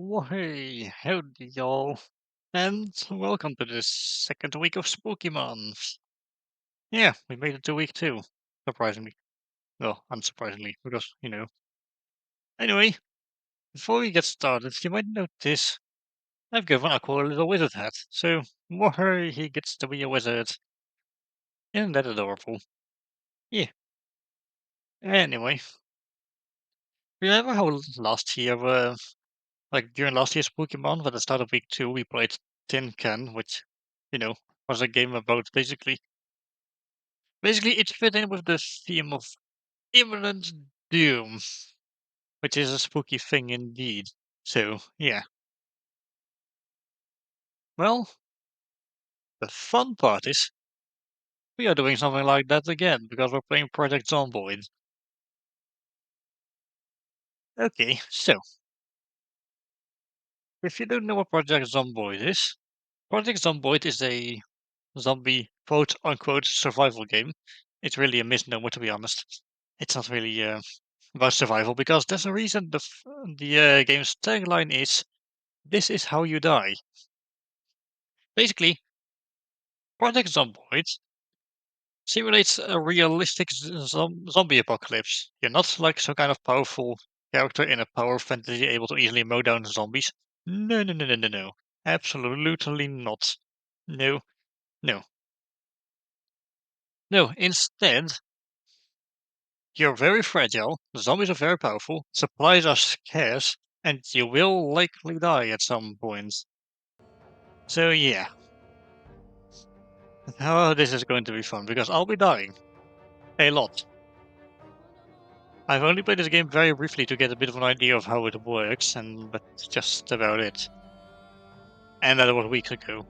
Hey, howdy y'all, and welcome to this second week of Spooky Month. Yeah, we made it to week 2, surprisingly. Well, unsurprisingly, because. Anyway, before we get started, you might notice I've given Aqua a little wizard hat, so woohoo, he gets to be a wizard. Isn't that adorable? Yeah, anyway, remember how last year, during last year's Spooky Month, at the start of week 2, we played Tin Can, which, you know, was a game about basically, it fit in with the theme of imminent doom, which is a spooky thing indeed. So, yeah. Well, the fun part is we are doing something like that again because we're playing Project Zomboid. Okay, so if you don't know what Project Zomboid is, Project Zomboid is a zombie quote unquote survival game. It's really a misnomer, to be honest. It's not really about survival because there's a reason the game's tagline is "This is how you die." Basically, Project Zomboid simulates a realistic zombie apocalypse. You're not like some kind of powerful character in a power fantasy able to easily mow down zombies. No, no, no, no, no, no. Absolutely not. No, no, no. Instead, you're very fragile, the zombies are very powerful, supplies are scarce, and you will likely die at some point. So yeah, oh, this is going to be fun because I'll be dying a lot. I've only played this game very briefly to get a bit of an idea of how it works, and that's just about it. And that was weeks ago.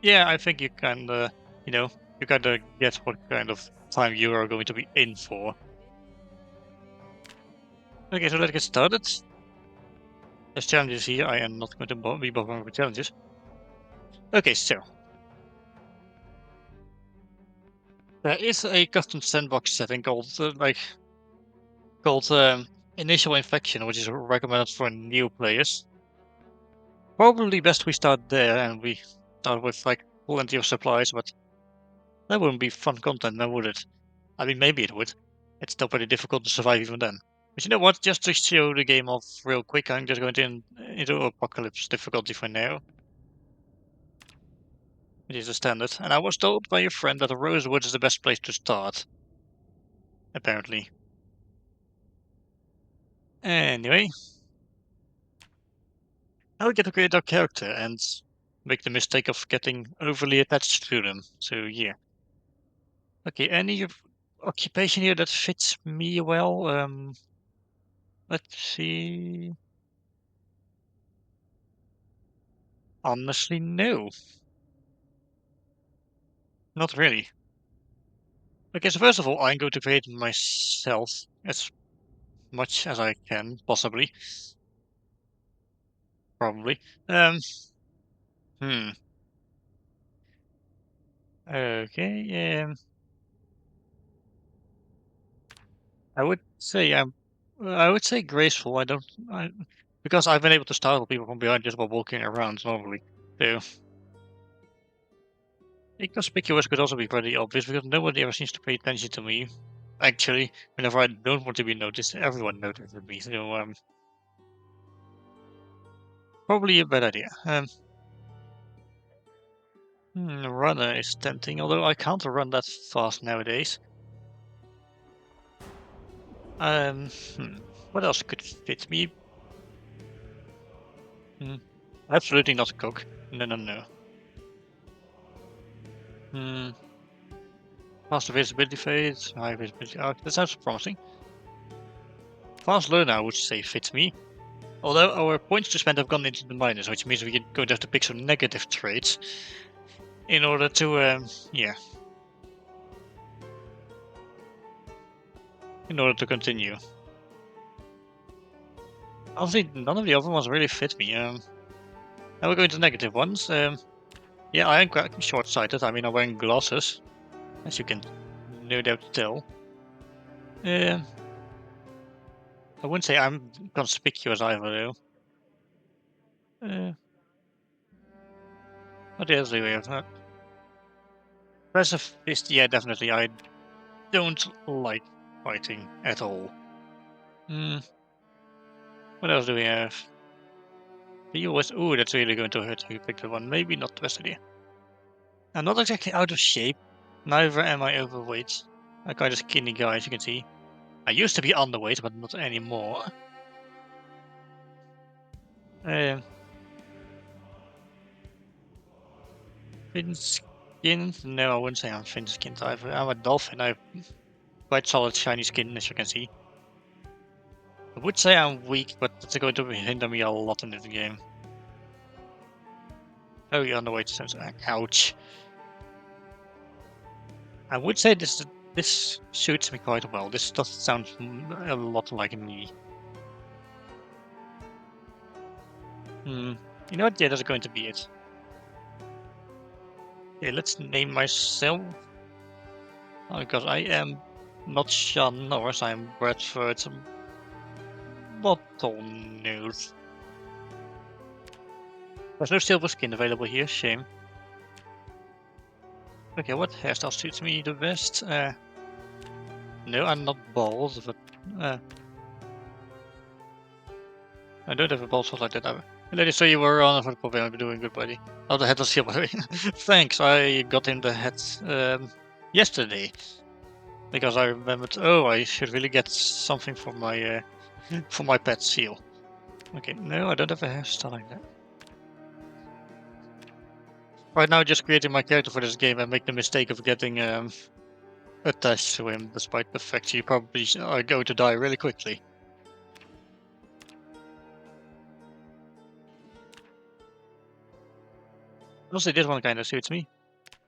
Yeah, I think you know, you kinda get what kind of time you are going to be in for. Okay, so let's get started. There's challenges here. I am not going to be bothering with challenges. Okay, so there is a custom sandbox setting called Initial Infection, which is recommended for new players. Probably best we start there and we start with like plenty of supplies, but that wouldn't be fun content, now would it? I mean, maybe it would. It's still pretty difficult to survive even then. But you know what? Just to show the game off real quick, I'm just going into Apocalypse difficulty for now, which is the standard. And I was told by a friend that Rosewood is the best place to start, apparently. Anyway, now we get to create our character and make the mistake of getting overly attached to them. So yeah. Okay, occupation here that fits me well? Let's see. Honestly, no. Not really. Okay, so first of all, I'm going to create myself as much as I can, possibly. Probably. Um, hmm. Okay, I would say graceful. Because I've been able to startle people from behind just by walking around normally. So, inconspicuous could also be pretty obvious because nobody ever seems to pay attention to me. Actually, whenever I don't want to be noticed, everyone notices me. So, probably a bad idea. Runner is tempting, although I can't run that fast nowadays. Um, hmm, what else could fit me? Hmm, absolutely not a cook. No, no, no. Hmm, fast visibility fades, high visibility arc. That sounds promising. Fast learner, I would say, fits me. Although our points to spend have gone into the minus, which means we're going to have to pick some negative traits in order to, yeah, in order to continue. Honestly, none of the other ones really fit me. Now we're going to negative ones. Yeah, I am quite short-sighted. I mean, I'm wearing glasses, as you can no doubt tell. Um, I wouldn't say I'm conspicuous either, though. What else do we have? Pacifist, yeah, definitely. I don't like fighting at all. Hmm. What else do we have? The US. Ooh, that's really going to hurt if you pick the one. Maybe not the best idea. I'm not exactly out of shape. Neither am I overweight. I'm kind of skinny guy, as you can see. I used to be underweight, but not anymore. Um, thin skinned? No, I wouldn't say I'm thin skinned either. I'm a dolphin. I have quite solid shiny skin, as you can see. I would say I'm weak, but it's going to hinder me a lot in this game. Oh, you're underweight, so ouch. I would say this suits me quite well. This does sound a lot like me. Hmm. You know what? Yeah, that's going to be it. Okay, let's name myself. Because I am not Sean Norris, I'm Bradford Bottlenose. There's no silver skin available here, shame. Okay, what hairstyle suits me the best? No, I'm not bald, but I don't have a bald spot like that either. Lady, so you were on for the problem. I'm doing good, buddy. Oh, the head was here, by the way. Thanks, I got him the head yesterday because I remembered. Oh, I should really get something for my pet seal. Okay, no, I don't have a hairstyle like that. Right now, just creating my character for this game, I make the mistake of getting attached to him, despite the fact you probably are going to die really quickly. Honestly, this one kind of suits me.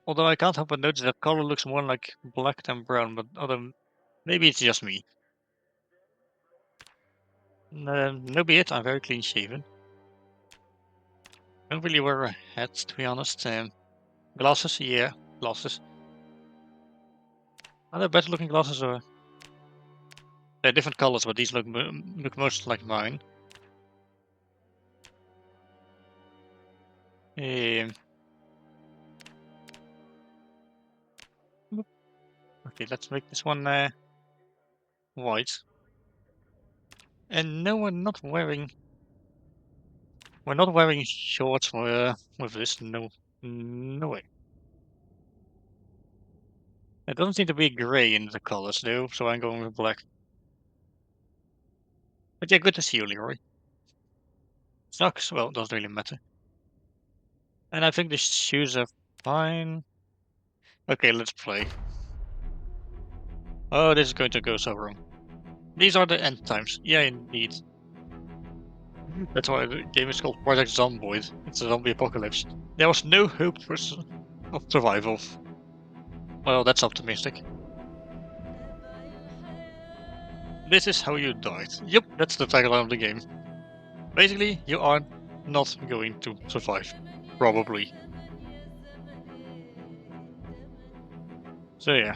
Although I can't help but notice that color looks more like black than brown, but maybe it's just me. No be it, I'm very clean shaven. Don't really wear a hat, to be honest. Glasses, yeah, glasses. Are there better looking glasses or? They're different colors, but these look most like mine. Um, okay, let's make this one white. And no, we're not wearing shorts with this. No, no way. It doesn't seem to be gray in the colors though, so I'm going with black. But yeah, good to see you, Leroy. Socks, well, doesn't really matter. And I think the shoes are fine. Okay, let's play. Oh, this is going to go so wrong. These are the end times. Yeah, indeed. That's why the game is called Project Zomboid. It's a zombie apocalypse. There was no hope of survival. Well, that's optimistic. This is how you died. Yep, that's the tagline of the game. Basically, you are not going to survive. Probably. So yeah.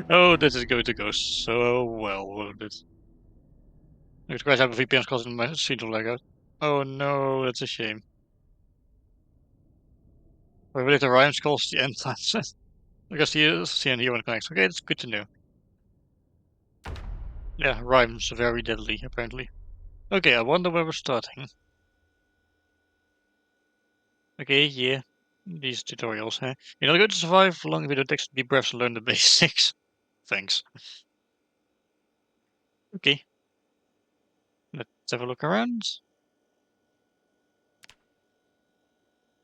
Oh, this is going to go so well, won't it? Next guys have a VPN causing my scene to lag out. Oh no, that's a shame. I believe the rhymes calls the end times. I guess he is seeing here when it connects. Okay, that's good to know. Yeah, rhymes are very deadly, apparently. Okay, I wonder where we're starting. Okay, yeah. These tutorials, huh? You're not going to survive long if you don't take deep breaths and learn the basics. Thanks. Okay, let's have a look around.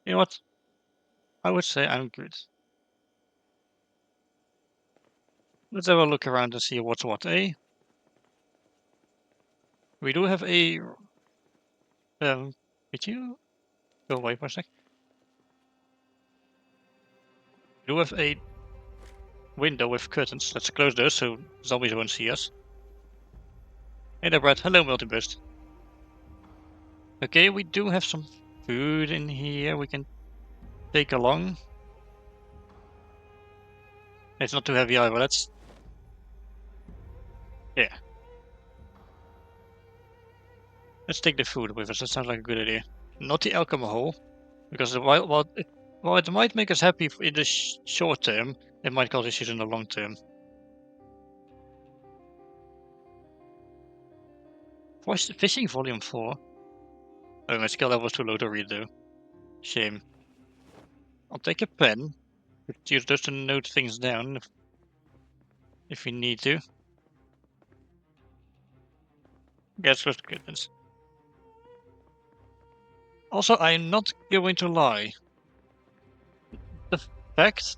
You know what? I would say I'm good. Let's have a look around and see what's what, eh? We do have a... Did you go away for a sec? We do have a window with curtains. Let's close those so zombies won't see us. Hey there, Brad. Hello, Multiburst. Okay, we do have some food in here we can take along. It's not too heavy either, yeah. Let's take the food with us. That sounds like a good idea. Not the alcohol, because while it might make us happy in the short term, it might cause issues in the long term. Fishing volume 4. Oh, my skill level was too low to read though. Shame. I'll take a pen. Use those to note things down if we need to. Yes, close to goodness. Also, I'm not going to lie. The fact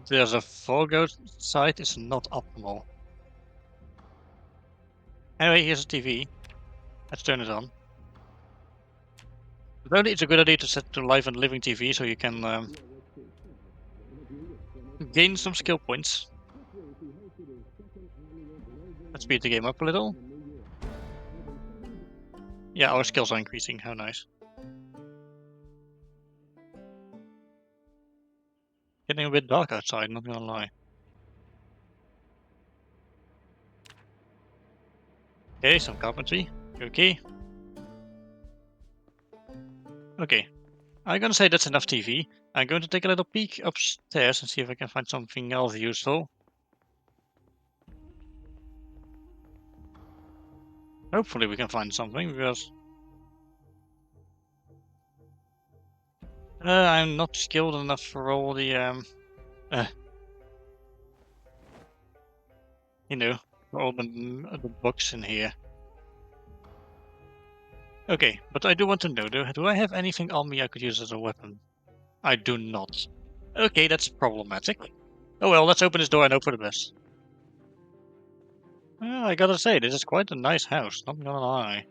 there's a fog outside is not optimal. Anyway, here's a TV. Let's turn it on. Apparently, it's a good idea to set to live and living TV so you can gain some skill points. Let's speed the game up a little. Yeah, our skills are increasing. How nice. Getting a bit dark outside, not gonna lie. Okay, some carpentry. Okay. Okay. I'm gonna say that's enough TV. I'm going to take a little peek upstairs and see if I can find something else useful. Hopefully we can find something, because I'm not skilled enough for all the you know, for all the books in here. Okay, but I do want to know, do I have anything on me I could use as a weapon? I do not. Okay, that's problematic. Oh well, let's open this door and hope for the best. I gotta say, this is quite a nice house, not gonna lie.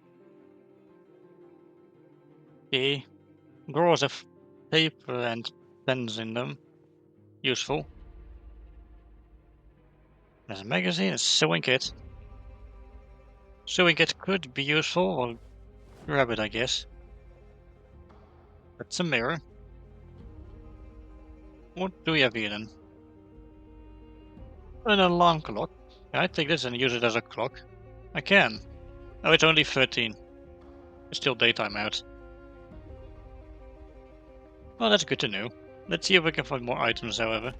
Okay, drawers have paper and pens in them. Useful. There's a magazine, a sewing kit. Sewing kit could be useful, or grab it, I guess. That's a mirror. What do we have here then? An alarm clock. Can I take this and use it as a clock? I can. Oh, it's only 13. It's still daytime out. Well, that's good to know. Let's see if we can find more items, however.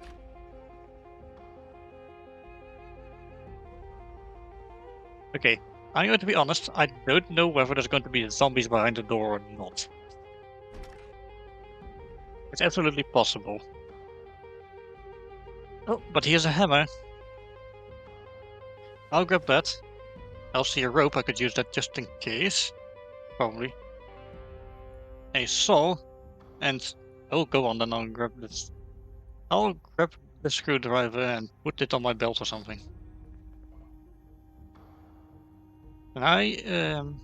Okay, I'm going to be honest, I don't know whether there's going to be zombies behind the door or not. It's absolutely possible. Oh, but here's a hammer. I'll grab that. I'll see a rope, I could use that just in case. Probably. A saw, and... Oh, go on then, I'll grab this. I'll grab the screwdriver and put it on my belt or something. And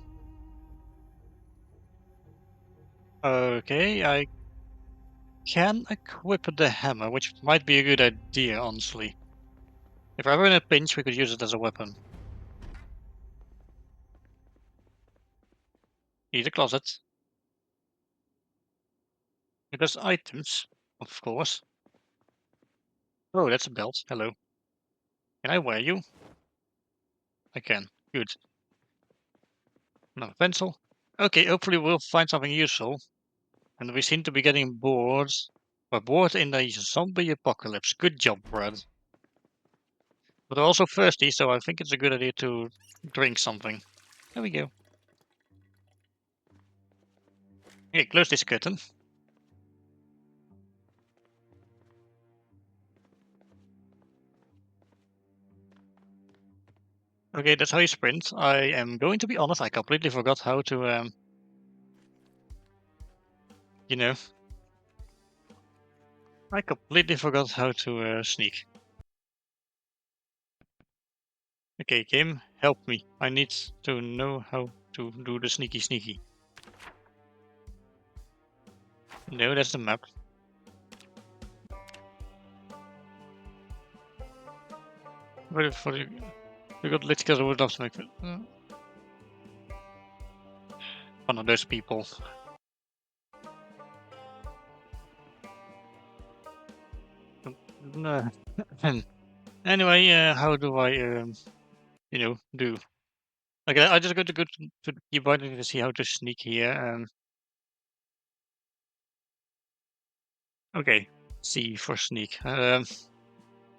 okay, I can equip the hammer, which might be a good idea, honestly. If I were in a pinch, we could use it as a weapon. Here's a closet. Because items, of course. Oh, that's a belt. Hello. Can I wear you? I can. Good. Another pencil. Okay, hopefully we'll find something useful. And we seem to be getting bored. We're bored in the zombie apocalypse. Good job, Brad. But we're also thirsty, so I think it's a good idea to drink something. There we go. Okay, close this curtain. Okay, that's how you sprint. I am going to be honest, I completely forgot how to, you know, I completely forgot how to sneak. Okay, game, help me. I need to know how to do the sneaky sneaky. No, that's the map. But for the, we got lit because I would love to make one of those people. No. Anyway, how do I, do? Okay, I just go to the keyboard to see how to sneak here. Okay, C for sneak. I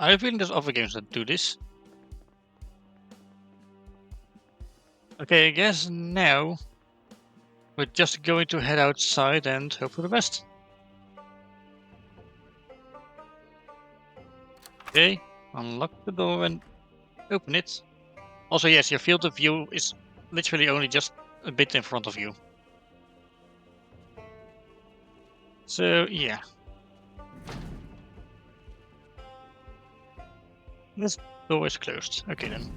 have feeling there's other games that do this. Okay, I guess now we're just going to head outside and hope for the best. Okay, unlock the door and open it. Also, yes, your field of view is literally only just a bit in front of you. So, yeah. This door is closed. Okay then.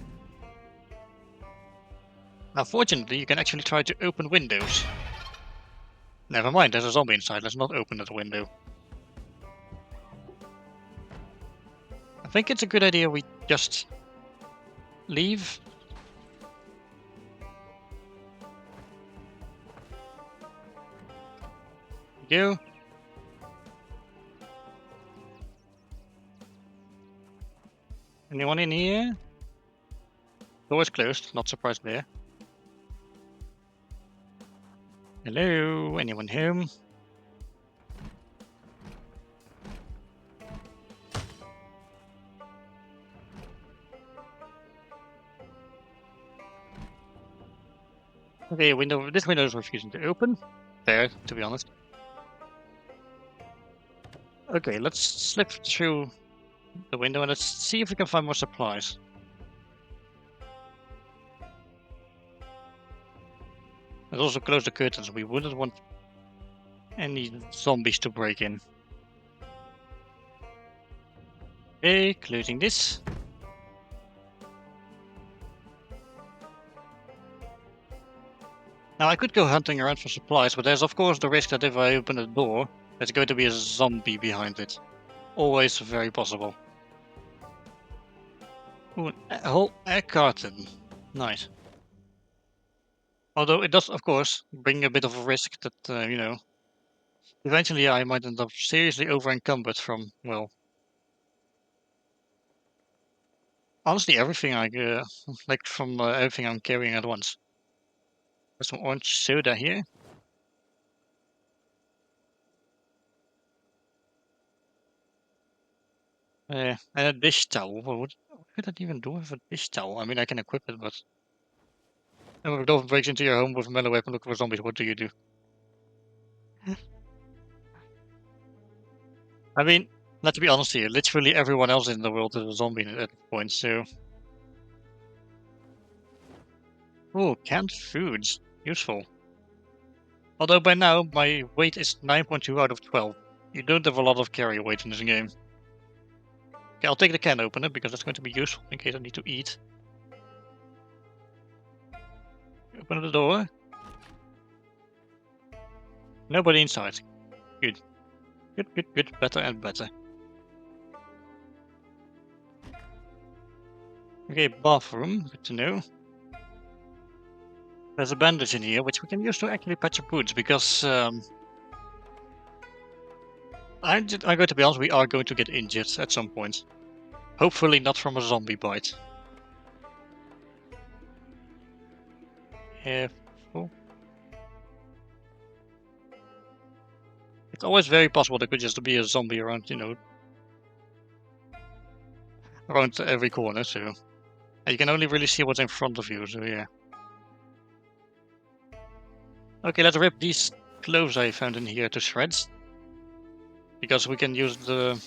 Now, fortunately, you can actually try to open windows. Never mind, there's a zombie inside. Let's not open that window. I think it's a good idea we just leave. Go. Anyone in here? Door is closed. Not surprised there. Hello? Anyone home? Okay, window. This window is refusing to open. Fair, to be honest. Okay, let's slip through the window and let's see if we can find more supplies. Let's also close the curtains. We wouldn't want any zombies to break in. Okay, closing this. Now I could go hunting around for supplies, but there's of course the risk that if I open the door, there's going to be a zombie behind it. Always very possible. Ooh, a whole egg carton. Nice. Although it does, of course, bring a bit of a risk that, eventually I might end up seriously over-encumbered from, well, honestly everything like from everything I'm carrying at once. There's some orange soda here. And a dish towel. What could I even do with a dish towel? I mean, I can equip it, but if a dolphin breaks into your home with a melee weapon looking for zombies, what do you do? I mean, let's be honest here. Literally everyone else in the world is a zombie at this point, so... Oh, canned foods. Useful. Although by now, my weight is 9.2 out of 12. You don't have a lot of carry weight in this game. Okay, I'll take the can opener because that's going to be useful in case I need to eat. Open the door. Nobody inside. Good. Good, good, good. Better and better. Okay, bathroom. Good to know. There's a bandage in here, which we can use to actually patch up wounds, because I'm going to be honest, we are going to get injured at some point. Hopefully not from a zombie bite. Careful. It's always very possible there could just be a zombie around, around every corner, so... You can only really see what's in front of you, so yeah. Okay, let's rip these clothes I found in here to shreds. Because we can use the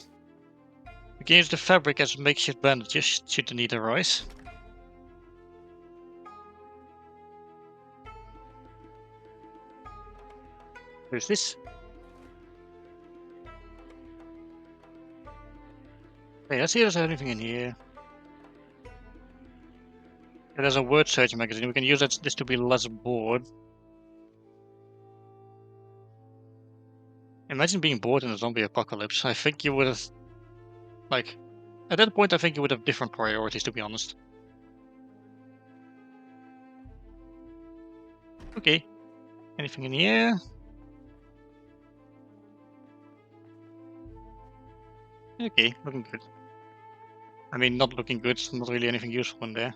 fabric as makeshift bandages should the need arise. Who's this? Hey, let's see if there's anything in here. Yeah, there's a word search magazine. We can use this to be less bored. Imagine being bored in a zombie apocalypse. I think you would have, like, at that point I think you would have different priorities, to be honest. Okay. Anything in here? Okay, looking good. I mean, not looking good, not really anything useful in there.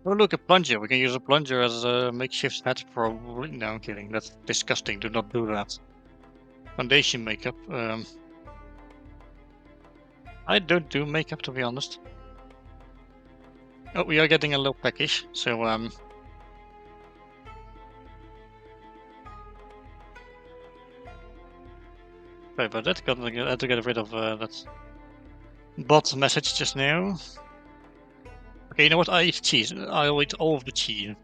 Oh look, a plunger. We can use a plunger as a makeshift hat probably. No, I'm kidding. That's disgusting. Do not do that. Foundation makeup. I don't do makeup, to be honest. Oh, we are getting a little peckish, so sorry about that. I had to get rid of that bot message just now. Okay, you know what? I eat cheese. I'll eat all of the cheese.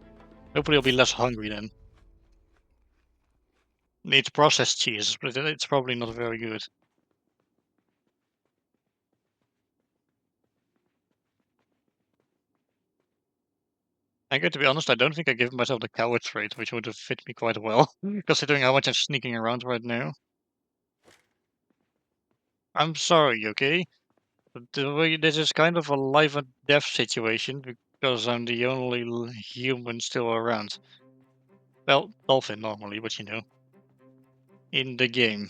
Hopefully I'll be less hungry then. It's processed cheese, but it's probably not very good. I'm going to be honest, I don't think I gave myself the coward trait, which would have fit me quite well, considering how much I'm sneaking around right now. I'm sorry, okay? But this is kind of a life and death situation, because I'm the only human still around. Well, dolphin normally, but you know, in the game.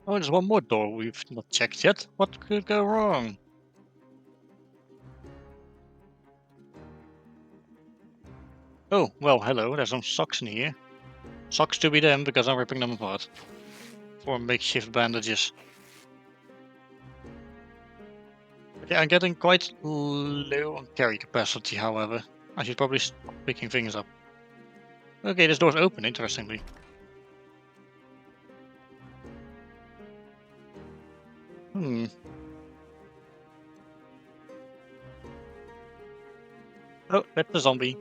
Oh, there's one more door we've not checked yet. What could go wrong? Oh, well, hello, there's some socks in here. Socks to be them, because I'm ripping them apart. For makeshift bandages. Okay, I'm getting quite low on carry capacity, however. I should probably stop picking things up. Okay, this door's open, interestingly. Hmm. Oh, that's a zombie.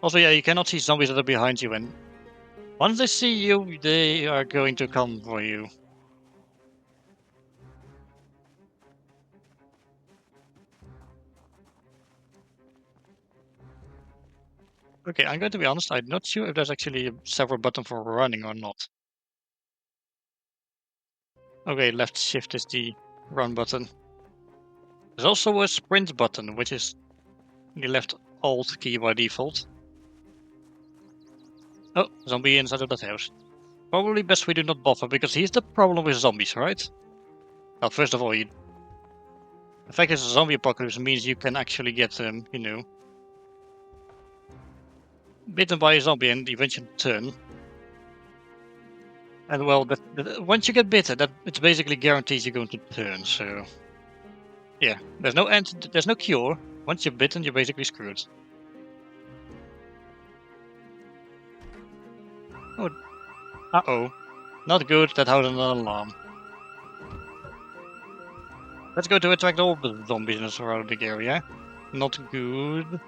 Also, yeah, you cannot see zombies that are behind you, and once they see you, they are going to come for you. Okay, I'm going to be honest, I'm not sure if there's actually a separate button for running or not. Okay, left shift is the run button. There's also a sprint button, which is the left alt key by default. Oh, zombie inside of that house. Probably best we do not bother, because he's the problem with zombies, right? Well, first of all, the fact it's a zombie apocalypse means you can actually get, you know, bitten by a zombie and eventually turn. And well, once you get bitten, that it's basically guarantees you're going to turn. So yeah, there's no end. There's no cure. Once you're bitten, you're basically screwed. Oh, uh-oh, not good. That had an alarm. Let's go to attract all the zombies in the surrounding area. Not good.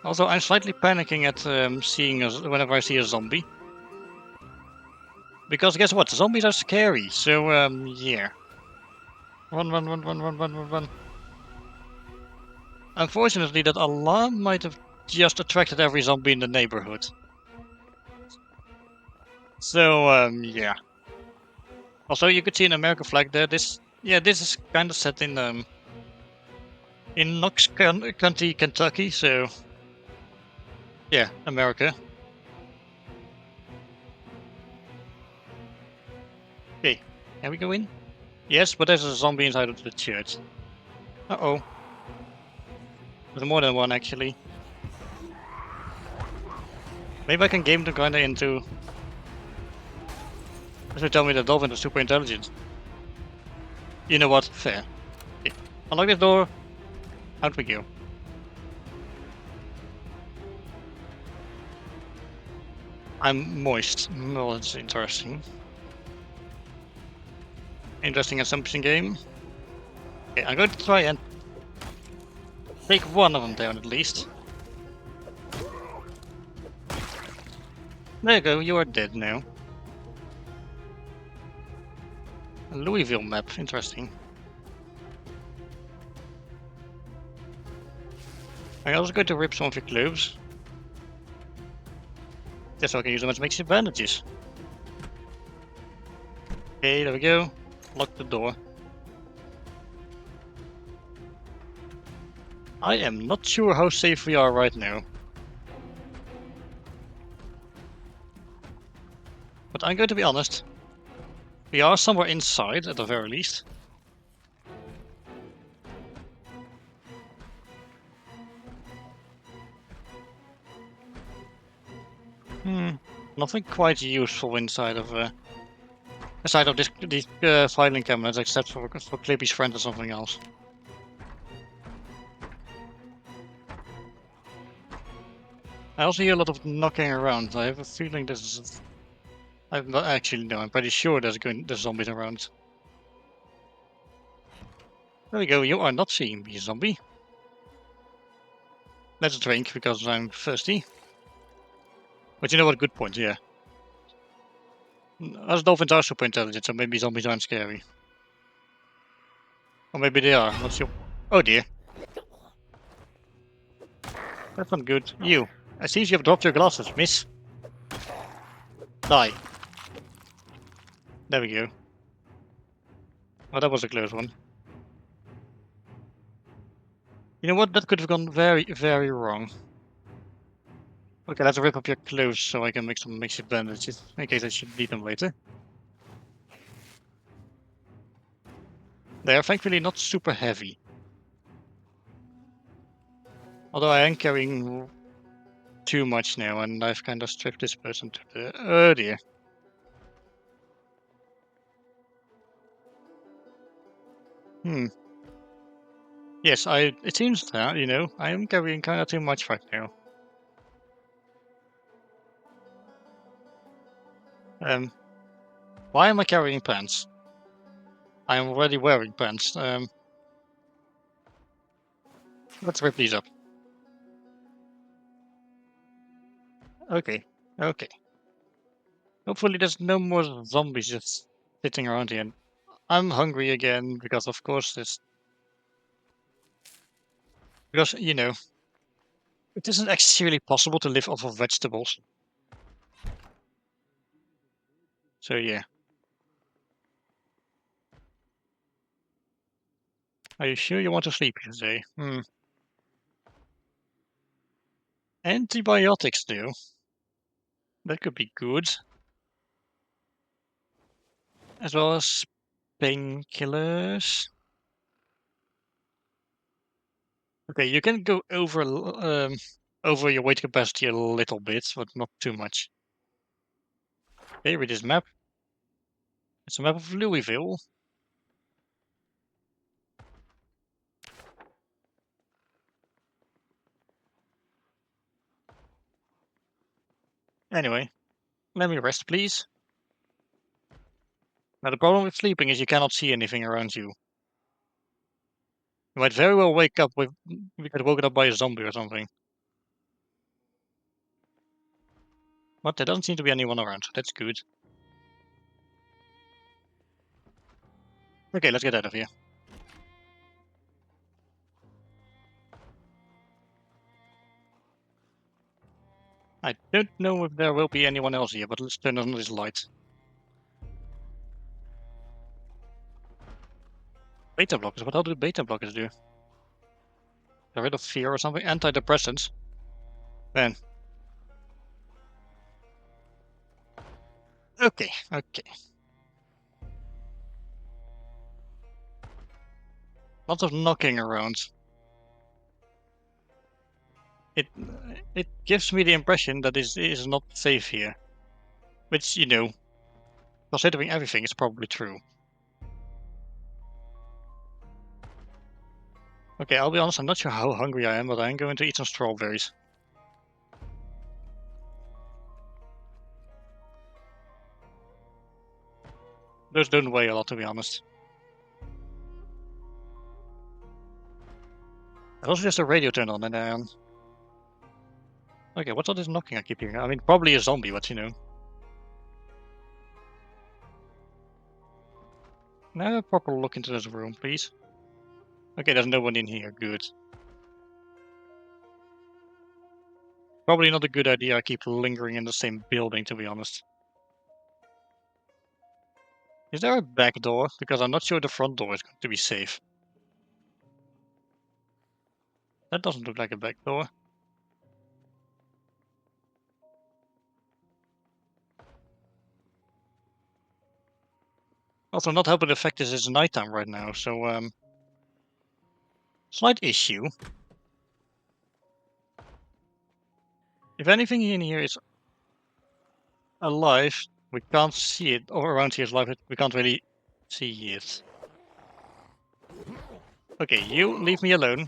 Also, I'm slightly panicking at seeing whenever I see a zombie. Because guess what? Zombies are scary. So yeah. Run, run, run, run, run, run, run, run. Unfortunately, that alarm might have just attracted every zombie in the neighborhood. So, yeah. Also, you could see an American flag there. This is kind of set in Knox County, Kentucky. So, yeah, America. Okay, can we go in? Yes, but there's a zombie inside of the church. Uh-oh. There's more than one, actually. Maybe I can game them kinda into... This would tell me the dolphin is super intelligent. You know what? Fair. Okay. Unlock this door. Out we go. I'm moist. Well, that's interesting. Interesting assumption game. Okay, I'm going to try and take one of them down at least. There you go, you are dead now. A Louisville map, interesting. I'm also going to rip some of your clothes. Just so I can use them as makeshift bandages. Okay, there we go. Lock the door. I am not sure how safe we are right now. But I'm going to be honest. We are somewhere inside, at the very least. Nothing quite useful inside of these filing cabinets, except for Clippy's friend or something else. I also hear a lot of knocking around. I have a feeling this is. I'm not actually no. I'm pretty sure there's zombies around. There we go. You are not seeing me, zombie. Let's drink because I'm thirsty. But you know what? Good point. Yeah. Us dolphins are super intelligent, so maybe zombies aren't scary. Or maybe they are. What's your? Oh dear. That's not good. You. I see you have dropped your glasses, miss. Die. There we go. Oh, that was a close one. You know what? That could have gone very, very wrong. Okay, let's rip up your clothes so I can make some makeshift bandages in case I should need them later. They are thankfully not super heavy. Although I am carrying too much now, and I've kind of stripped this person to the... Oh dear. Yes, it seems that, you know, I am carrying kind of too much right now. Why am I carrying pants? I am already wearing pants. Let's rip these up. Okay, okay. Hopefully there's no more zombies just sitting around here. I'm hungry again because, of course, because you know it isn't actually possible to live off of vegetables. So yeah, are you sure you want to sleep today? Antibiotics, though. That could be good, as well as painkillers. Okay, you can go over your weight capacity a little bit, but not too much. Okay, read this map. It's a map of Louisville. Anyway, let me rest, please. Now, the problem with sleeping is you cannot see anything around you. You might very well wake up with you get woken up by a zombie or something. But there doesn't seem to be anyone around, so that's good. Okay, let's get out of here. I don't know if there will be anyone else here, but let's turn on this light. Beta blockers? What the hell do beta blockers do? Get rid of fear or something? Antidepressants? Man. Okay, okay. Lots of knocking around. It it gives me the impression that this is not safe here. Which, you know, considering everything, is probably true. Okay, I'll be honest, I'm not sure how hungry I am, but I'm going to eat some strawberries. Those don't weigh a lot, to be honest. There's also just a radio turned on, and okay, what's all this knocking I keep hearing? I mean, probably a zombie, but you know. Now a proper look into this room, please. Okay, there's no one in here. Good. Probably not a good idea I keep lingering in the same building, to be honest. Is there a back door? Because I'm not sure the front door is going to be safe. That doesn't look like a back door. Also, not helping the fact is it's nighttime right now, so slight issue. If anything in here is alive, we can't see it, or around here is alive, we can't really see it. Okay, you leave me alone.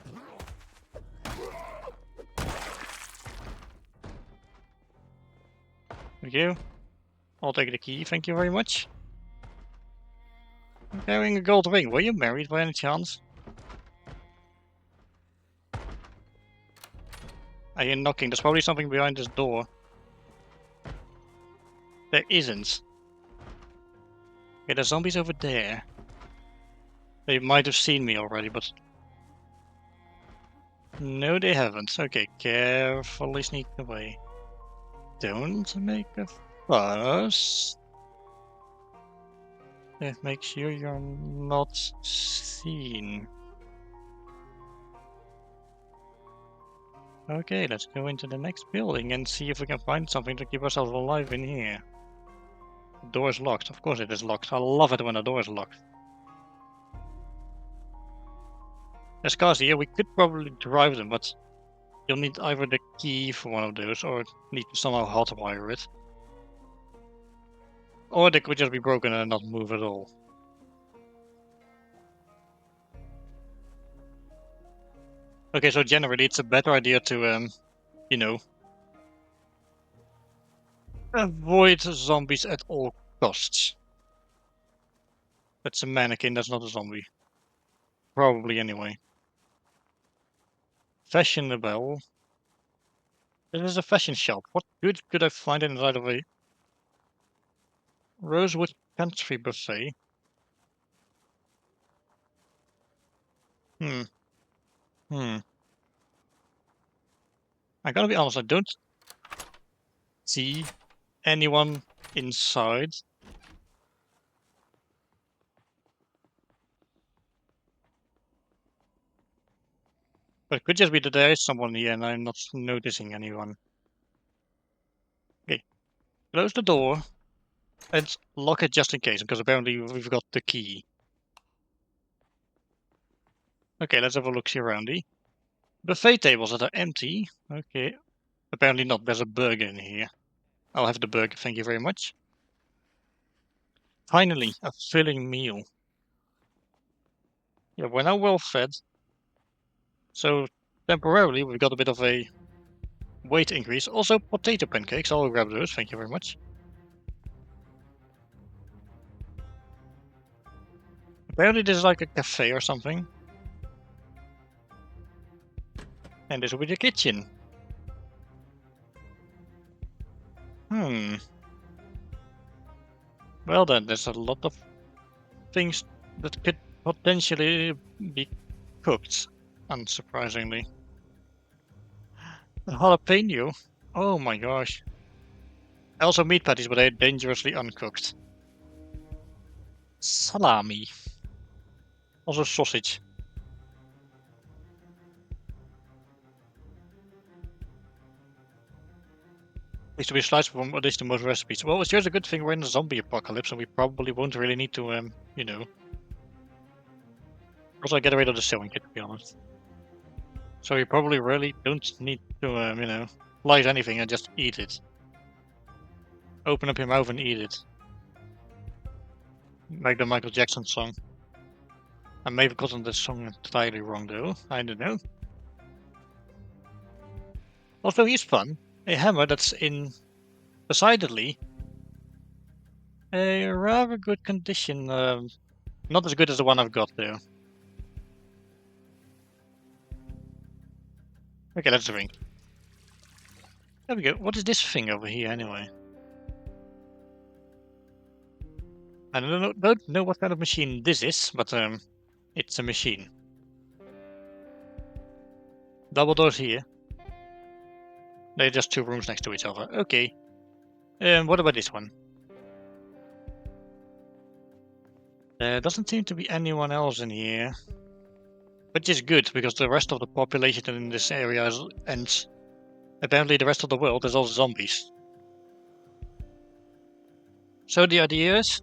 Thank you. I'll take the key, thank you very much. I'm carrying a gold ring. Were you married by any chance? I hear knocking. There's probably something behind this door. There isn't. Okay, there's zombies over there. They might have seen me already, but... No, they haven't. Okay, carefully sneak away. Don't make a fuss. Make sure you're not seen. Okay, let's go into the next building and see if we can find something to keep ourselves alive in here. The door is locked. Of course it is locked. I love it when the door is locked. There's cars here. We could probably drive them, but you'll need either the key for one of those or need to somehow hotwire it. Or they could just be broken and not move at all. Okay, so generally it's a better idea to, you know, avoid zombies at all costs. That's a mannequin, that's not a zombie. Probably anyway. Fashionable. This is a fashion shop. What good could I find inside of a Rosewood Country buffet? Hmm. I gotta be honest, I don't see anyone inside. But it could just be that there is someone here and I'm not noticing anyone. Okay, close the door and lock it just in case, because apparently we've got the key. Okay, let's have a look-see aroundy. Buffet tables that are empty. Okay, apparently not. There's a burger in here. I'll have the burger, thank you very much. Finally, a filling meal. Yeah, we're now well fed. So, temporarily, we've got a bit of a weight increase. Also, potato pancakes. I'll grab those, thank you very much. Apparently this is like a cafe or something. And this will be the kitchen. Well then, there's a lot of things that could potentially be cooked, unsurprisingly. A jalapeno? Oh my gosh. Also meat patties, but they're dangerously uncooked. Salami. Also sausage. Needs to be sliced from at least the most recipes. Well, it's just a good thing we're in a zombie apocalypse, and we probably won't really need to, you know. Also, get rid of the sewing kit, to be honest. So you probably really don't need to, you know, slice anything and just eat it. Open up your mouth and eat it. Like the Michael Jackson song. I may have gotten the song entirely wrong though, I don't know. Also, here's fun. A hammer that's in, decidedly, a rather good condition. Not as good as the one I've got though. Okay, let's drink. There we go. What is this thing over here anyway? I don't know what kind of machine this is, but it's a machine. Double doors here. They're just two rooms next to each other. Okay. What about this one? There doesn't seem to be anyone else in here. Which is good, because the rest of the population in this area is, and apparently the rest of the world is all zombies. So the idea is,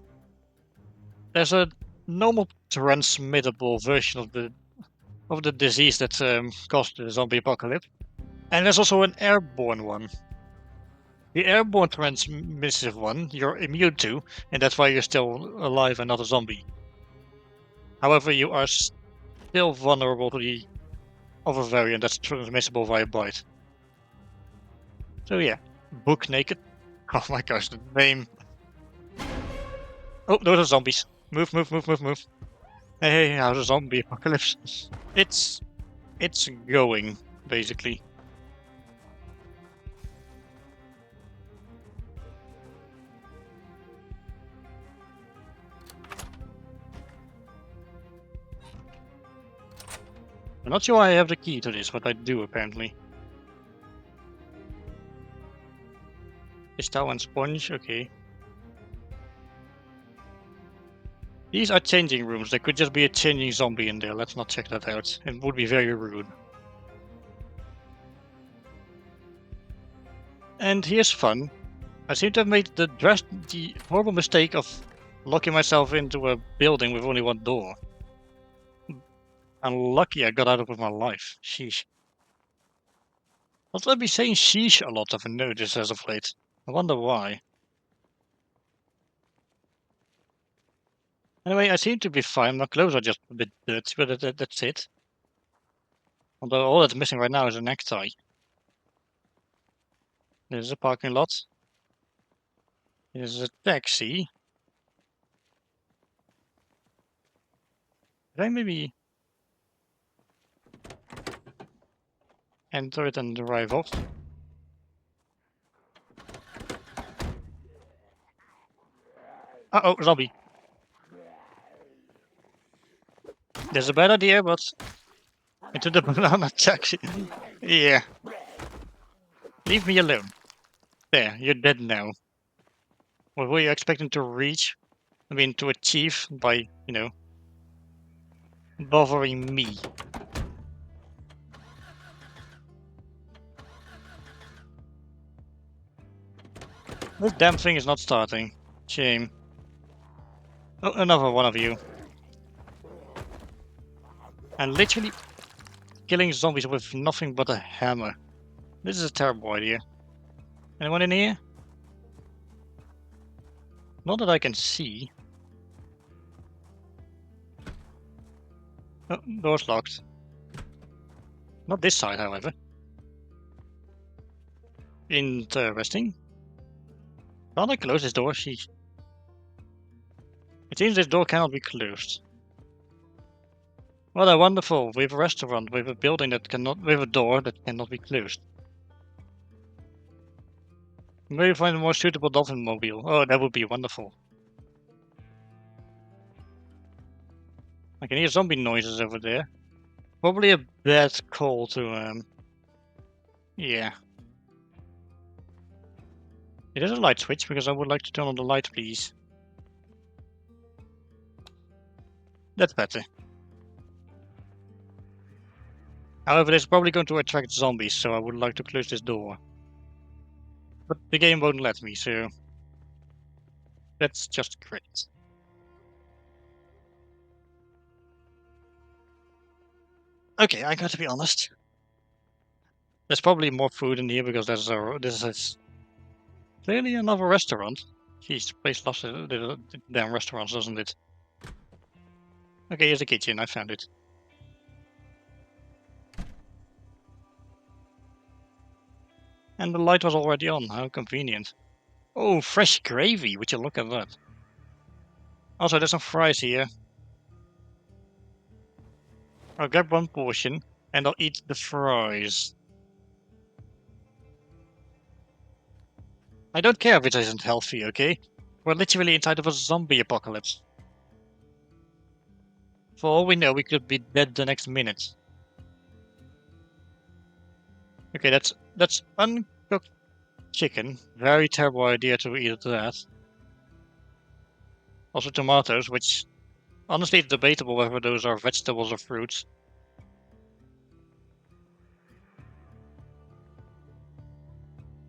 there's a normal transmittable version of the disease that caused the zombie apocalypse, and there's also an airborne one. The airborne transmissive one you're immune to, and that's why you're still alive and not a zombie. However, you are still vulnerable to the other variant that's transmissible via bite. So yeah, book naked. Oh my gosh, the name. Oh, those are zombies. Move, move, move, move, move. Hey, how's a zombie apocalypse? It's going, basically. I'm not sure I have the key to this, but I do apparently. Crystal and sponge, okay. These are changing rooms. There could just be a changing zombie in there. Let's not check that out. It would be very rude. And here's fun. I seem to have made the horrible mistake of locking myself into a building with only one door. And lucky I got out of it with my life. Sheesh. Also, I've been saying sheesh a lot, I've noticed as of late. I wonder why. Anyway, I seem to be fine. My clothes are just a bit dirty, but that's it. Although all that's missing right now is a necktie. There's a parking lot. There's a taxi. Did I maybe enter it and drive off? Uh-oh, zombie. There's a bad idea, but into the banana taxi. Yeah. Leave me alone. There, you're dead now. What were you expecting to reach? I mean, to achieve by, bothering me? This damn thing is not starting. Shame. Oh, another one of you. And literally killing zombies with nothing but a hammer. This is a terrible idea. Anyone in here? Not that I can see. Oh, door's locked. Not this side, however. Interesting. Can't I close this door? Sheesh. It seems this door cannot be closed. What a wonderful! We have a restaurant with a building that cannot, with a door that cannot be closed. Maybe find a more suitable dolphin mobile. Oh, that would be wonderful. I can hear zombie noises over there. Probably a bad call to yeah. It is a light switch because I would like to turn on the light, please. That's better. However, this is probably going to attract zombies, so I would like to close this door. But the game won't let me, so that's just great. Okay, I got to be honest. There's probably more food in here because this is clearly another restaurant. Jeez, the place loves the damn restaurants, doesn't it? Okay, here's the kitchen. I found it. And the light was already on. How convenient. Oh, fresh gravy. Would you look at that? Also, there's some fries here. I'll grab one portion and I'll eat the fries. I don't care if it isn't healthy, okay? We're literally inside of a zombie apocalypse. For all we know, we could be dead the next minute. Okay, that's uncooked chicken. Very terrible idea to eat that. Also tomatoes, which honestly it's debatable whether those are vegetables or fruits.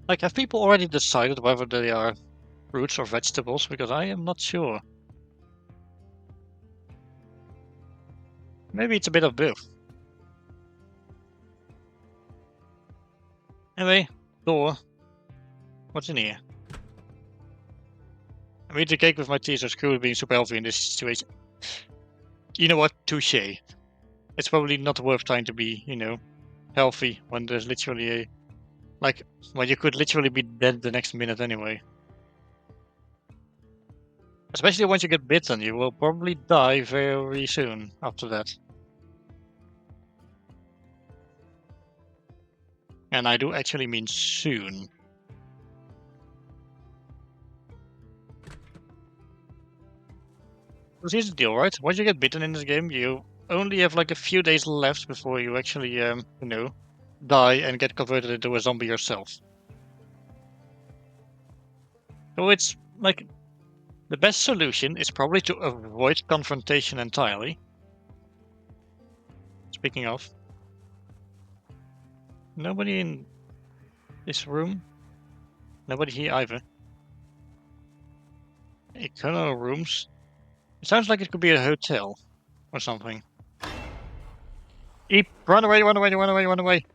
Like, have people already decided whether they are fruits or vegetables? Because I am not sure. Maybe it's a bit of both. Anyway, door. What's in here? I'm eating cake with my teeth, so screw it being super healthy in this situation. You know what? Touche. It's probably not worth trying to be, healthy when there's literally well, you could literally be dead the next minute anyway. Especially once you get bitten, you will probably die very soon after that. And I do actually mean soon. Because here's the deal, right? Once you get bitten in this game, you only have like a few days left before you actually, die and get converted into a zombie yourself. So it's like the best solution is probably to avoid confrontation entirely. Speaking of, nobody in this room, nobody here either. Internal rooms. It sounds like it could be a hotel or something. Eep! Run away! Run away! Run away! Run away!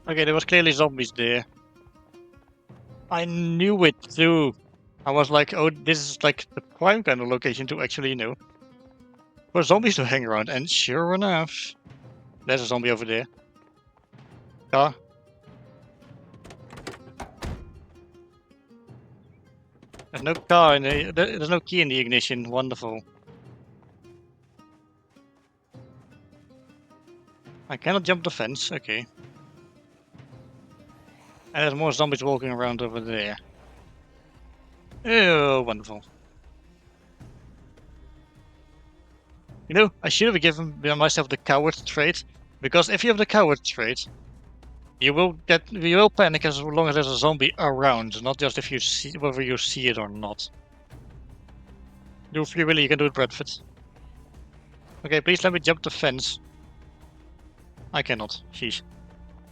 Okay, there was clearly zombies there. I knew it too. I was like, oh, this is like the prime kind of location to actually, for zombies to hang around. And sure enough, there's a zombie over there. Car. There's no car in there's no key in the ignition. Wonderful. I cannot jump the fence. Okay. And there's more zombies walking around over there. Oh, wonderful. I should have given myself the coward trait, because if you have the coward trait, you will panic as long as there's a zombie around, not just if you see whether you see it or not. Do free willy, you can do it, Bradford. Okay, please let me jump the fence. I cannot. Sheesh.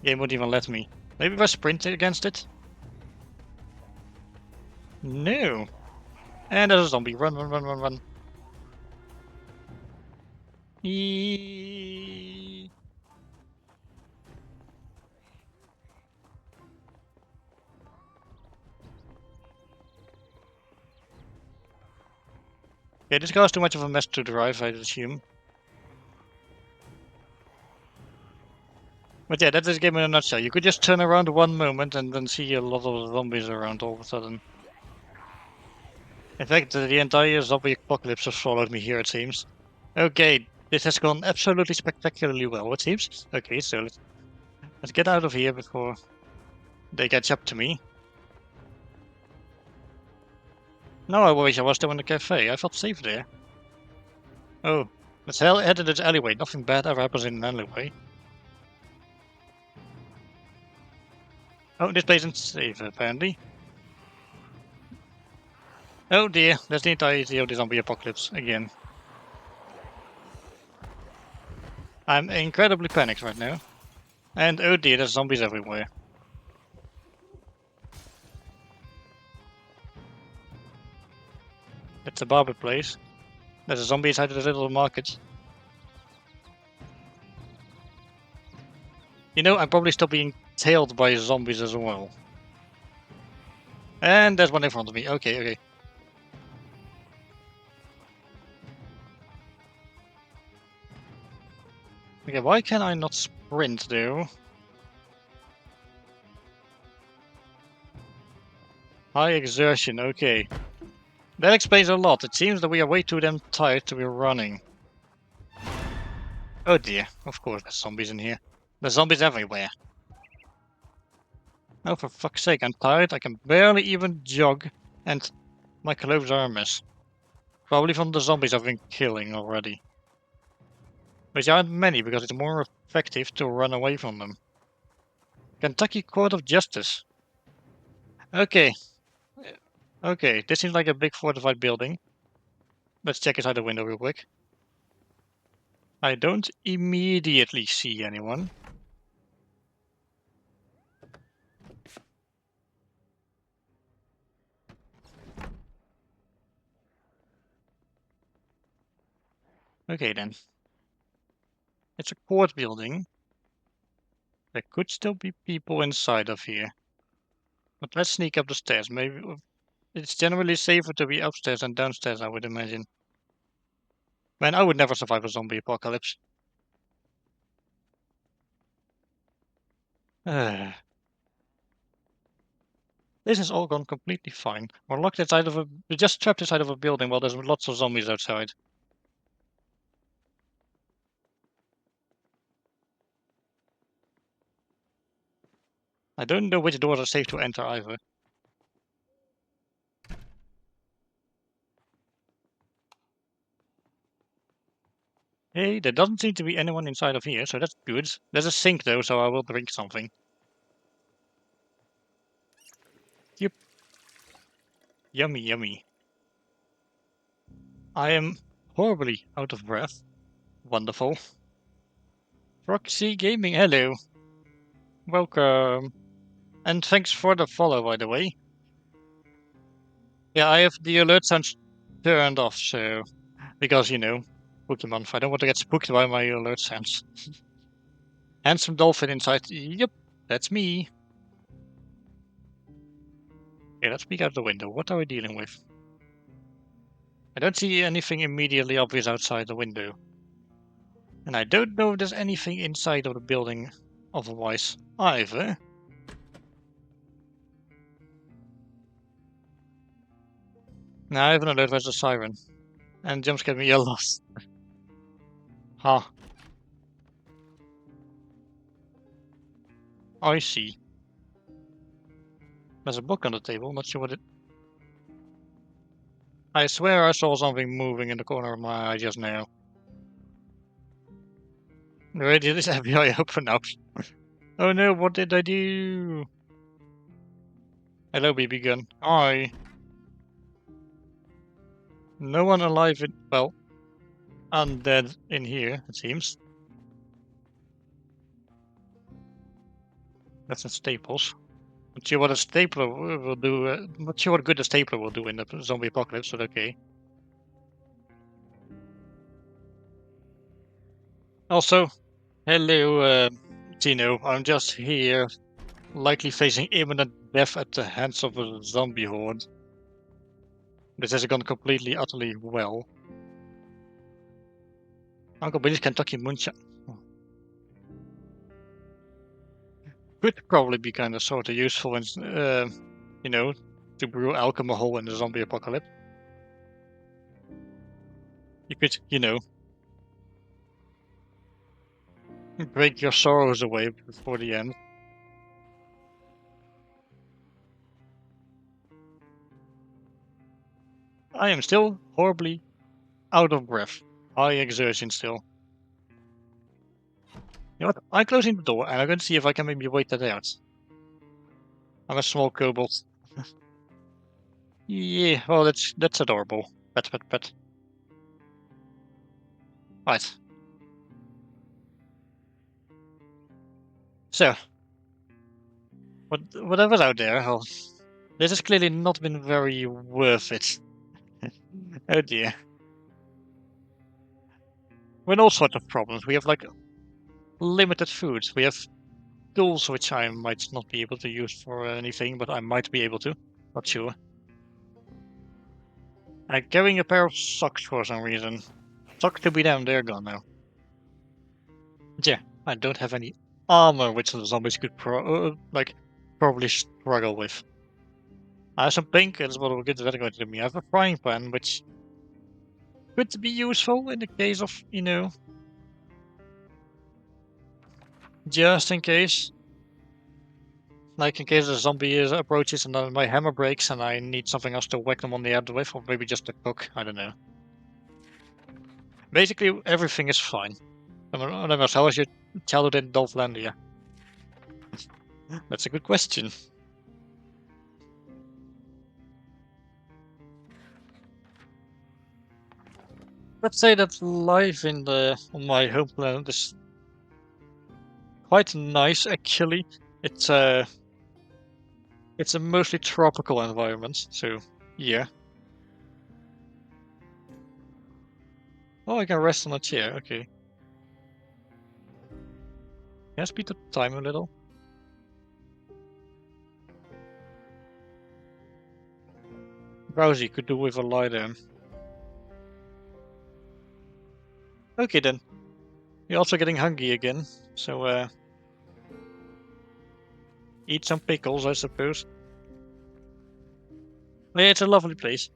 Game won't even let me. Maybe if I sprint against it? No. And there's a zombie. Run, run, run, run, run. Eeeeee. Okay, this car's too much of a mess to drive, I assume. But yeah, that's this game in a nutshell. You could just turn around one moment and then see a lot of zombies around all of a sudden. In fact, the entire zombie apocalypse has followed me here, it seems. Okay, this has gone absolutely spectacularly well, it seems. Okay, so let's get out of here before they catch up to me. No, I wish I was still in the cafe. I felt safe there. Oh, let's head to this alleyway. Nothing bad ever happens in an alleyway. Oh, this place isn't safe, apparently. Oh dear, that's the entirety of the zombie apocalypse again. I'm incredibly panicked right now. And oh dear, there's zombies everywhere. It's a barber place. There's a zombie inside the little market. I'm probably still being tailed by zombies as well. And there's one in front of me. Okay, okay. Okay, why can I not sprint though? High exertion, okay. That explains a lot. It seems that we are way too damn tired to be running. Oh dear, of course there's zombies in here. There's zombies everywhere. Oh, for fuck's sake, I'm tired. I can barely even jog, and my clothes are a mess. Probably from the zombies I've been killing already. Which aren't many, because it's more effective to run away from them. Kentucky Court of Justice. Okay. Okay, this seems like a big fortified building. Let's check inside the window real quick. I don't immediately see anyone. Okay then. It's a court building. There could still be people inside of here. But let's sneak up the stairs. Maybe it's generally safer to be upstairs than downstairs, I would imagine. Man, I would never survive a zombie apocalypse. This has all gone completely fine. We're locked inside of we're just trapped inside of a building while there's lots of zombies outside. I don't know which doors are safe to enter either. Hey, there doesn't seem to be anyone inside of here, so that's good. There's a sink though, so I will drink something. Yep. Yummy, yummy. I am horribly out of breath. Wonderful. Roxy Gaming, hello. Welcome. And thanks for the follow, by the way. Yeah, I have the alert sounds turned off, so because Pokemon. I don't want to get spooked by my alert sounds. Handsome dolphin inside. Yep, that's me. Okay, let's peek out the window. What are we dealing with? I don't see anything immediately obvious outside the window. And I don't know if there's anything inside of the building otherwise either. Now I have an alert, there's a siren. And jump scared me a lot. Huh. I see. There's a book on the table, not sure what it... I swear I saw something moving in the corner of my eye just now. The radio is FBI open up. Oh no, what did I do? Hello, BB gun. Hi. No one alive in... well, undead in here, it seems. That's in Staples. Not sure what a stapler will do. Not sure what good a stapler will do in the zombie apocalypse, but okay. Also, hello, Tino. I'm just here, likely facing imminent death at the hands of a zombie horde. This has gone completely, utterly well. Uncle Billy's Kentucky Moonshine. Could probably be kind of sort of useful in, to brew alcohol in the zombie apocalypse. You could, break your sorrows away before the end. I am still horribly out of breath. High exertion still. You know what? I'm closing the door and I'm going to see if I can maybe wait that out. I'm a small kobold. Yeah, well, that's adorable. Pet, pet, pet. Right. So, whatever's out there, well, this has clearly not been very worth it. Oh dear. We're in all sorts of problems. We have like limited food. We have tools which I might not be able to use for anything, but I might be able to. Not sure. I'm carrying a pair of socks for some reason. Socks to be damned, they're gone now. Yeah, I don't have any armor, which the zombies could probably struggle with. I have some painkillers, but what good is that going to do me? I have a frying pan, which could be useful in the case of, just in case. Like in case a zombie approaches and then my hammer breaks and I need something else to whack them on the head with, or maybe just a cook, I don't know. Basically, everything is fine. How was your childhood in Dolphlandia? That's a good question. Let's say that life on my home planet is quite nice actually. It's a it's a mostly tropical environment, so yeah. Oh, I can rest on a chair. Okay. Can I speed up the time a little? Browsy could do with a lie down. Okay then. You're also getting hungry again, so eat some pickles, I suppose. Yeah, it's a lovely place.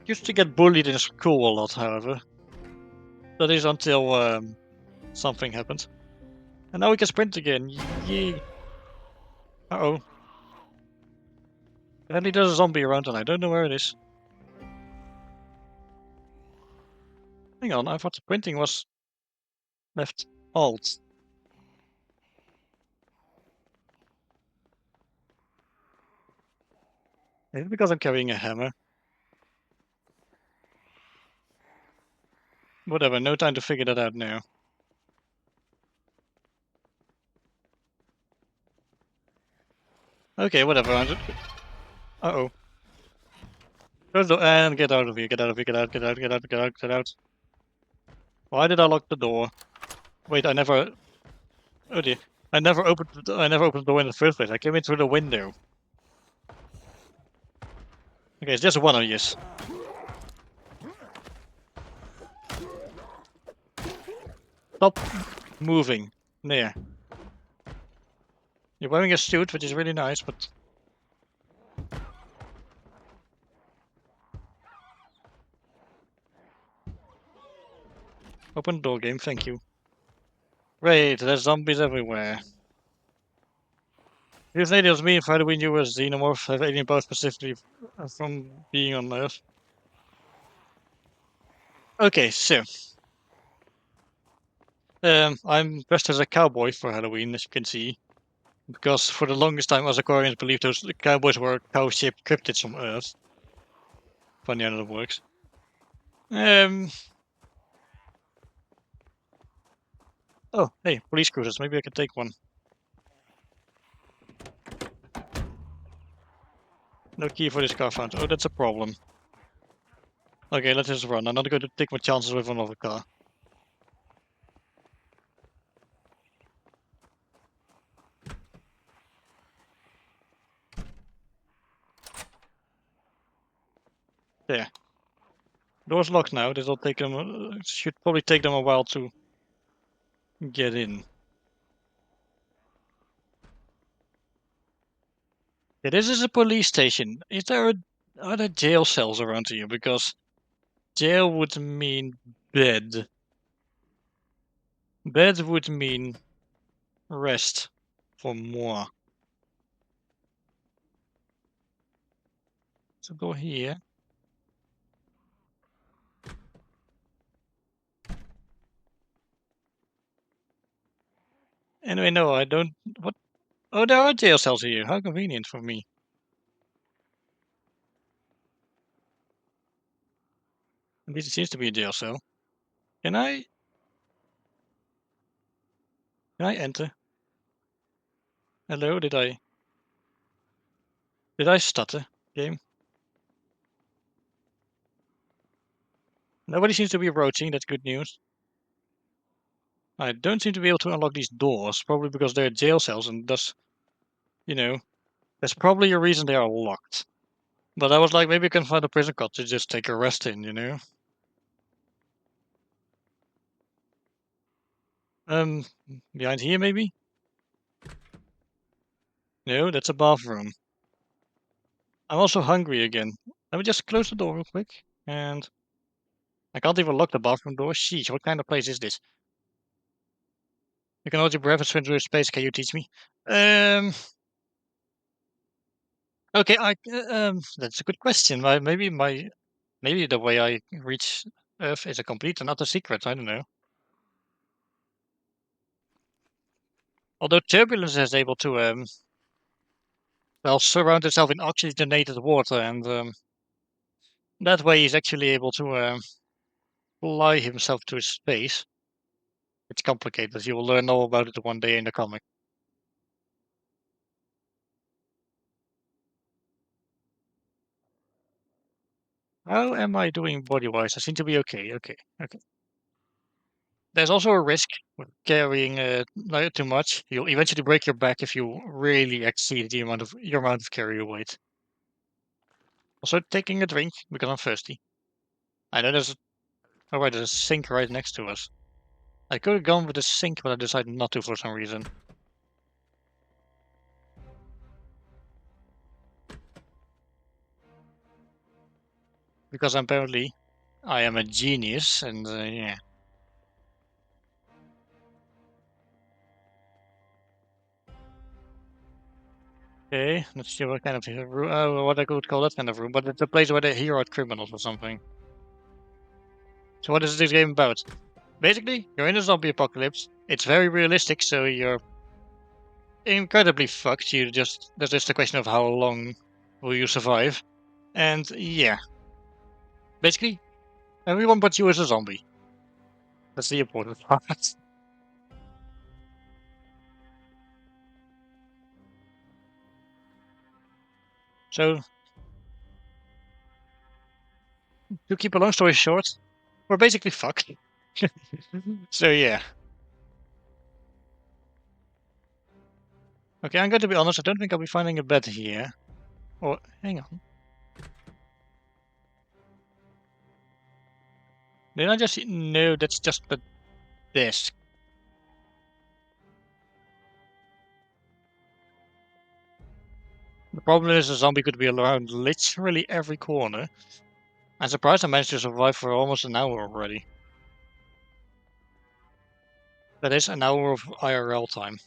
Used to get bullied in school a lot, however. That is until something happened. And now we can sprint again. Yay! Uh-oh. Apparently there's a zombie around and I don't know where it is. Hang on, I thought sprinting was left alt. Maybe because I'm carrying a hammer. Whatever, no time to figure that out now. Okay, whatever. Uh-oh. Close the door and get out of here. Get out of here. Get out. Get out. Get out. Get out. Get out. Why did I lock the door? Wait, I never. Oh dear. I never opened the door in the first place. I came in through the window. Okay, it's just one of you. Stop moving. There. You're wearing a suit, which is really nice, but open door game. Thank you. Great. There's zombies everywhere. If it was me, if Halloween you were xenomorph, have alien power specifically from being on Earth. Okay, so I'm dressed as a cowboy for Halloween, as you can see, because for the longest time, as Aquarians believed those cowboys were cow-shaped cryptids from Earth. Funny how that works. Um. Oh, hey, police cruisers. Maybe I can take one. No key for this car found. Oh, that's a problem. Okay, let's just run. I'm not going to take my chances with another car. There. Door's locked now. This'll take them. Should probably take them a while to get in. Yeah, this is a police station. Are there jail cells around here? Because jail would mean bed. Bed would mean rest for moi. So go here. Anyway, no, I don't. What? Oh, there are jail cells here. How convenient for me. At least it seems to be a jail cell. Can I? Can I enter? Hello? Did I stutter? Game. Nobody seems to be approaching. That's good news. I don't seem to be able to unlock these doors. Probably because they're jail cells, and thus, you know, there's probably a reason they are locked. But I was like, maybe I can find a prison cot to just take a rest in, you know? Um, Behind here maybe? No, that's a bathroom. I'm also hungry again. Let me just close the door real quick. And I can't even lock the bathroom door. Sheesh, what kind of place is this? You can hold your breath and swim through space. Can you teach me? Um, okay, that's a good question. Maybe the way I reach Earth is a complete and utter secret. I don't know. Although turbulence is able to well, surround itself in oxygenated water, and that way he's actually able to fly himself to space. It's complicated. You will learn all about it one day in the comic. How am I doing body-wise? I seem to be okay. Okay. Okay. There's also a risk with carrying like, too much. You'll eventually break your back if you really exceed the amount of your amount of carry weight. Also, taking a drink because I'm thirsty. I know there's a sink right next to us. I could have gone with the sink, but I decided not to for some reason. Because apparently I am a genius, and yeah. Okay, let's see what kind of room, what I could call that kind of room, but it's a place where they hear out criminals or something. So what is this game about? Basically, you're in a zombie apocalypse. It's very realistic, so you're incredibly fucked. There's just a question of how long will you survive. And yeah, basically, everyone but you is a zombie. That's the important part. So, to keep a long story short, we're basically fucked. So yeah. Okay, I'm going to be honest, I don't think I'll be finding a bed here. Or, hang on. Did I just... No, that's just the desk. The problem is a zombie could be around literally every corner. I'm surprised I managed to survive for almost an hour already. That is an hour of IRL time.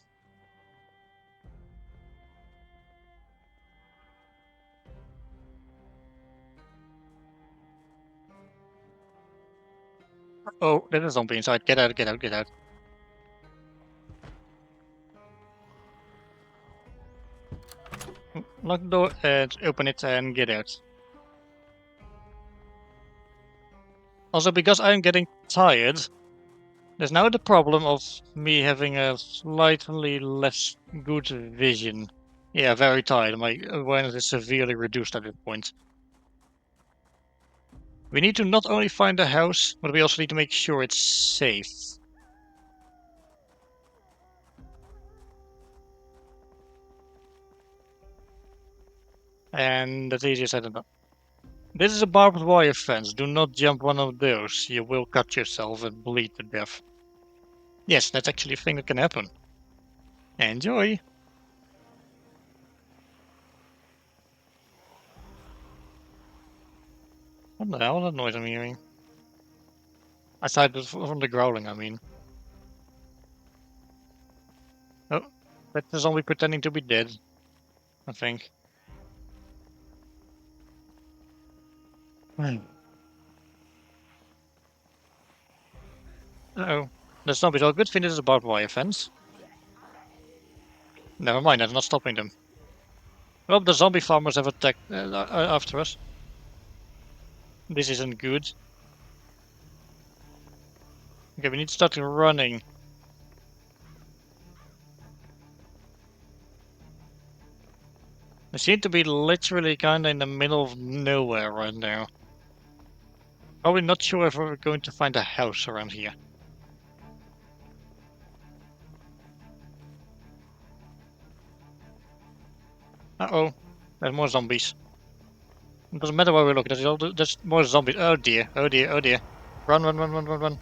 Oh, there's a zombie inside. Get out, get out, get out. Lock the door and open it and get out. Also, because I'm getting tired, there's now the problem of me having a slightly less good vision. Yeah, very tired. My awareness is severely reduced at this point. We need to not only find a house, but we also need to make sure it's safe. And that's easier said than done. This is a barbed wire fence. Do not jump one of those. You will cut yourself and bleed to death. Yes, that's actually a thing that can happen. Enjoy! What the hell is that noise I'm hearing? Aside from the growling, I mean. Oh, that's the zombie pretending to be dead, I think. Uh-oh. The zombies are good thing this is a barbed wire fence. Never mind, that's not stopping them. Well, the zombie farmers have attacked after us. This isn't good. Okay, we need to start running. We seem to be literally kinda in the middle of nowhere right now. Probably not sure if we're going to find a house around here. Uh-oh. There's more zombies. It doesn't matter where we look, there's more zombies. Oh dear, oh dear, oh dear. Run, run, run, run, run, run.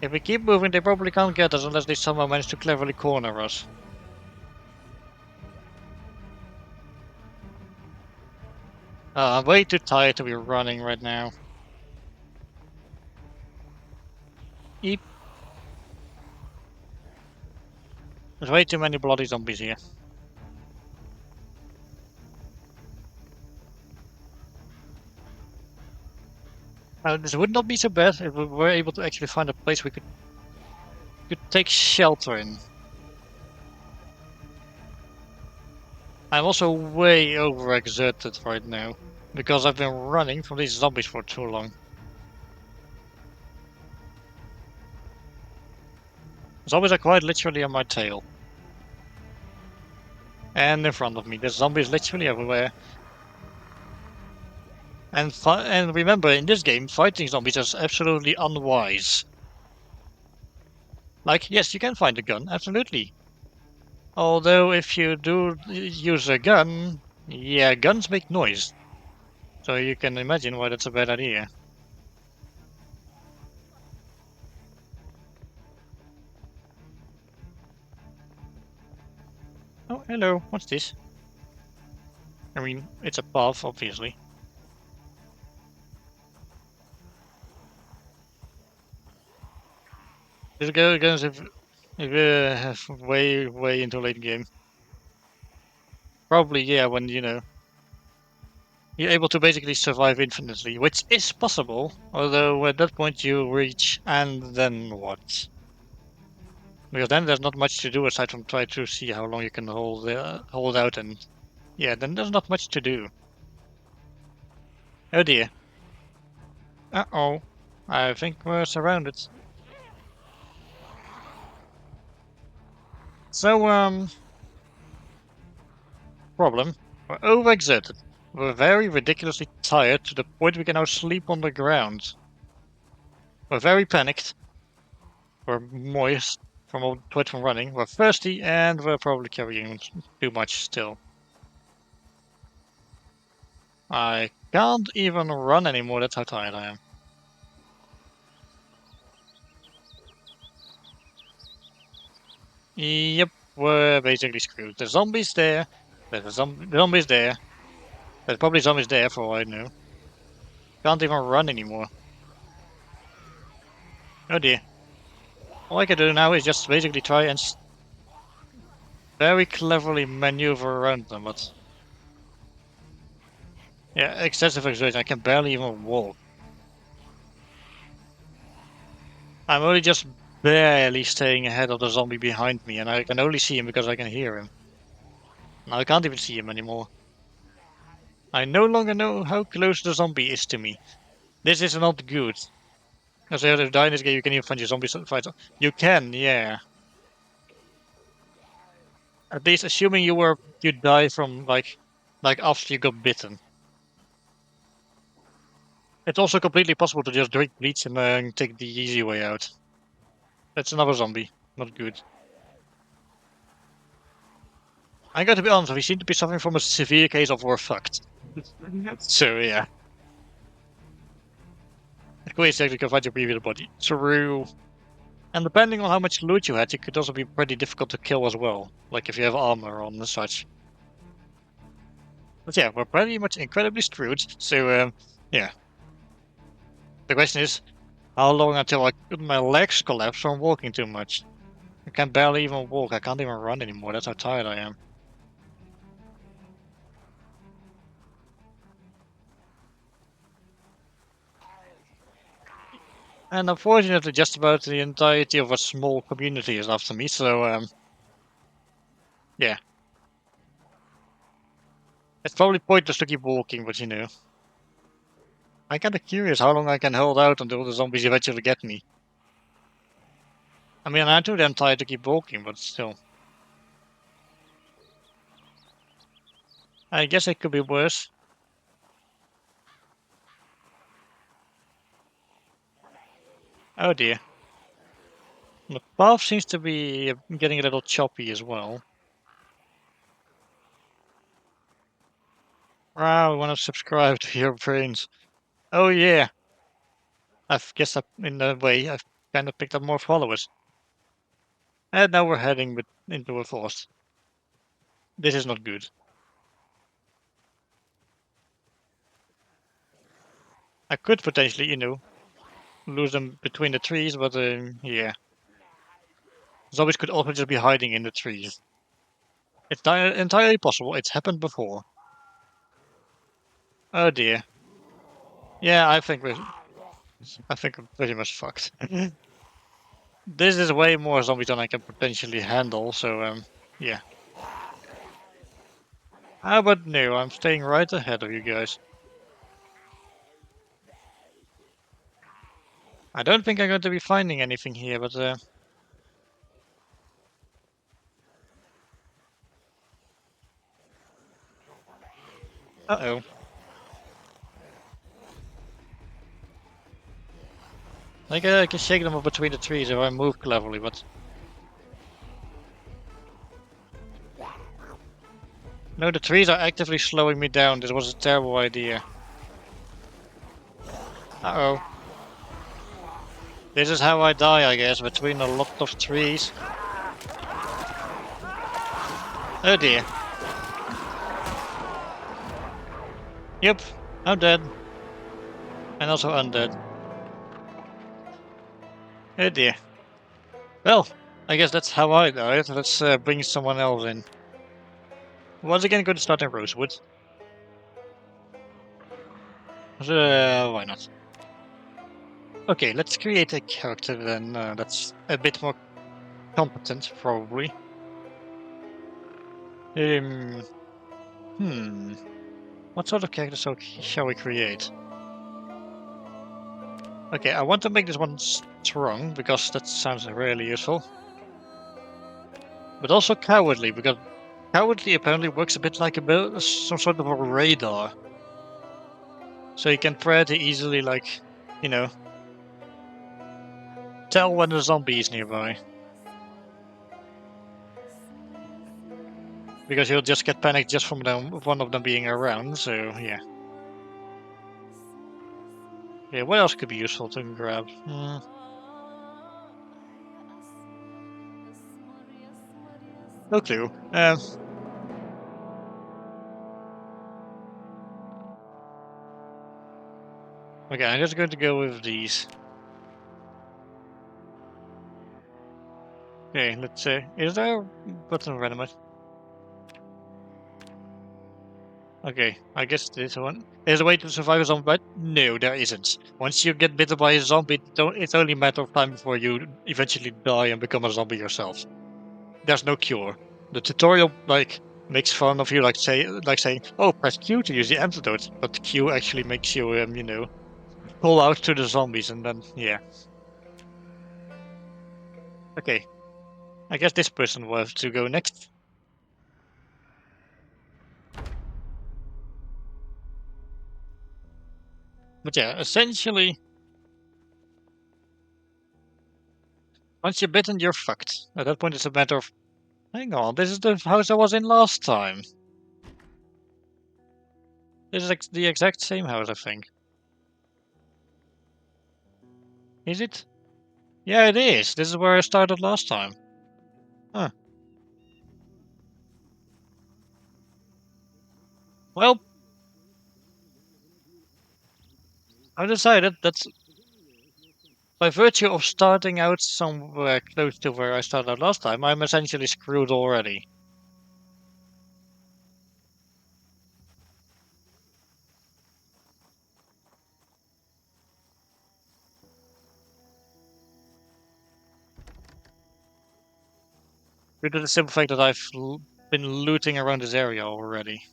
If we keep moving, they probably can't get us unless they somehow manage to cleverly corner us. I'm way too tired to be running right now. Eep. There's way too many bloody zombies here. This would not be so bad if we were able to actually find a place we could take shelter in. I'm also way overexerted right now, because I've been running from these zombies for too long. Zombies are quite literally on my tail. And in front of me, there's zombies literally everywhere. And remember, in this game, fighting zombies is absolutely unwise. Like, yes, you can find a gun, absolutely. Although, if you do use a gun, yeah, guns make noise. So you can imagine why that's a bad idea. Oh, hello, what's this? I mean, it's a path, obviously. This goes if way into late game. Probably, yeah, when, you're able to basically survive infinitely, which is possible, although at that point you reach, and then what? Because then there's not much to do aside from try to see how long you can hold out, and yeah, then there's not much to do. Oh dear. Uh-oh. I think we're surrounded. So, problem. We're overexerted. We're very ridiculously tired to the point we can now sleep on the ground. We're very panicked. We're moist from all sweat from running. We're thirsty, and we're probably carrying too much still. I can't even run anymore. That's how tired I am. Yep, we're basically screwed. The zombies there. There's a zombies there. There's probably zombies there for all I know. Can't even run anymore. Oh dear. All I can do now is just basically try and very cleverly maneuver around them, but yeah, excessive exertion. I can barely even walk. I'm only just barely staying ahead of the zombie behind me, and I can only see him because I can hear him. Now I can't even see him anymore. I no longer know how close the zombie is to me. This is not good. As I have die in this game, you can even find your zombie fights. You can, yeah. At least assuming you die from like after you got bitten. It's also completely possible to just drink bleach and take the easy way out. That's another zombie. Not good. I got to be honest, we seem to be suffering from a severe case of we're fucked. So yeah. Ways actually can find your previous body. True. And depending on how much loot you had, it could also be pretty difficult to kill as well. Like if you have armor on and such. But yeah, we're pretty much incredibly screwed. So yeah. The question is, how long until my legs collapse from walking too much? I can barely even walk. I can't even run anymore. That's how tired I am. And unfortunately, just about the entirety of a small community is after me. So yeah, it's probably pointless to keep walking. But I'm kind of curious how long I can hold out until the zombies eventually get me. I mean, I'm too damn tired to keep walking, but still. I guess it could be worse. Oh dear. The path seems to be getting a little choppy as well. Wow, I want to subscribe to your brains. Oh yeah. In a way, I've kind of picked up more followers. And now we're heading into a forest. This is not good. I could potentially, lose them between the trees, but yeah. Zombies could also just be hiding in the trees. It's entirely possible. It's happened before. Oh dear. Yeah, I think we're pretty much fucked. This is way more zombies than I can potentially handle, so yeah. How about no? I'm staying right ahead of you guys. I don't think I'm going to be finding anything here, but uh-oh. Like I can shake them up between the trees if I move cleverly, but no, the trees are actively slowing me down. This was a terrible idea. Uh-oh. This is how I die, I guess, between a lot of trees. Oh dear. Yep, I'm dead. And also undead. Oh dear. Well, I guess that's how I died. Let's bring someone else in. Once again, going to start in Rosewood. Why not? Okay, let's create a character then that's a bit more competent, probably. Um, hmm. What sort of character shall we create? Okay, I want to make this one strong, because that sounds really useful. But also cowardly, because cowardly apparently works a bit like some sort of a radar. So you can pretty easily, like, you know, tell when a zombie is nearby. Because you'll just get panicked just from one of them being around, so yeah. Yeah, what else could be useful to grab? No clue. Okay, I'm just going to go with these. Okay, let's see. Is there a button randomize? Okay, I guess this one. There's a way to survive a zombie bite? No, there isn't. Once you get bitten by a zombie, it's only a matter of time before you eventually die and become a zombie yourself. There's no cure. The tutorial, like, makes fun of you, like saying, "Oh, press Q to use the antidote," but Q actually makes you, pull out to the zombies, and then yeah. Okay, I guess this person will have to go next. But yeah, essentially, once you're bitten, you're fucked. At that point, it's a matter of, hang on, this is the house I was in last time. This is the exact same house, I think. Is it? Yeah, it is. This is where I started last time. Huh. Well, I decided that by virtue of starting out somewhere close to where I started last time, I'm essentially screwed already. Due to the simple fact that I've been looting around this area already.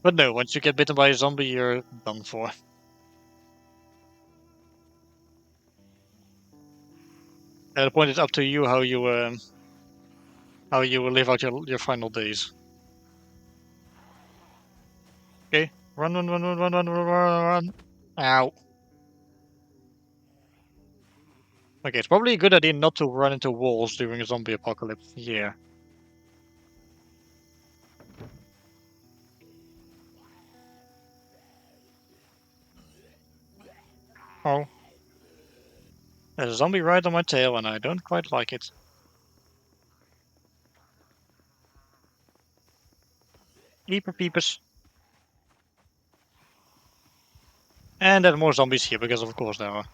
But no, once you get bitten by a zombie, you're done for. At the point, it's up to you how you will live out your final days. Okay, run, run, run, run, run, run, run, run, run. Ow. Okay, it's probably a good idea not to run into walls during a zombie apocalypse. Yeah. Oh, there's a zombie right on my tail, and I don't quite like it. Eeper peepers. And there are more zombies here, because of course there are.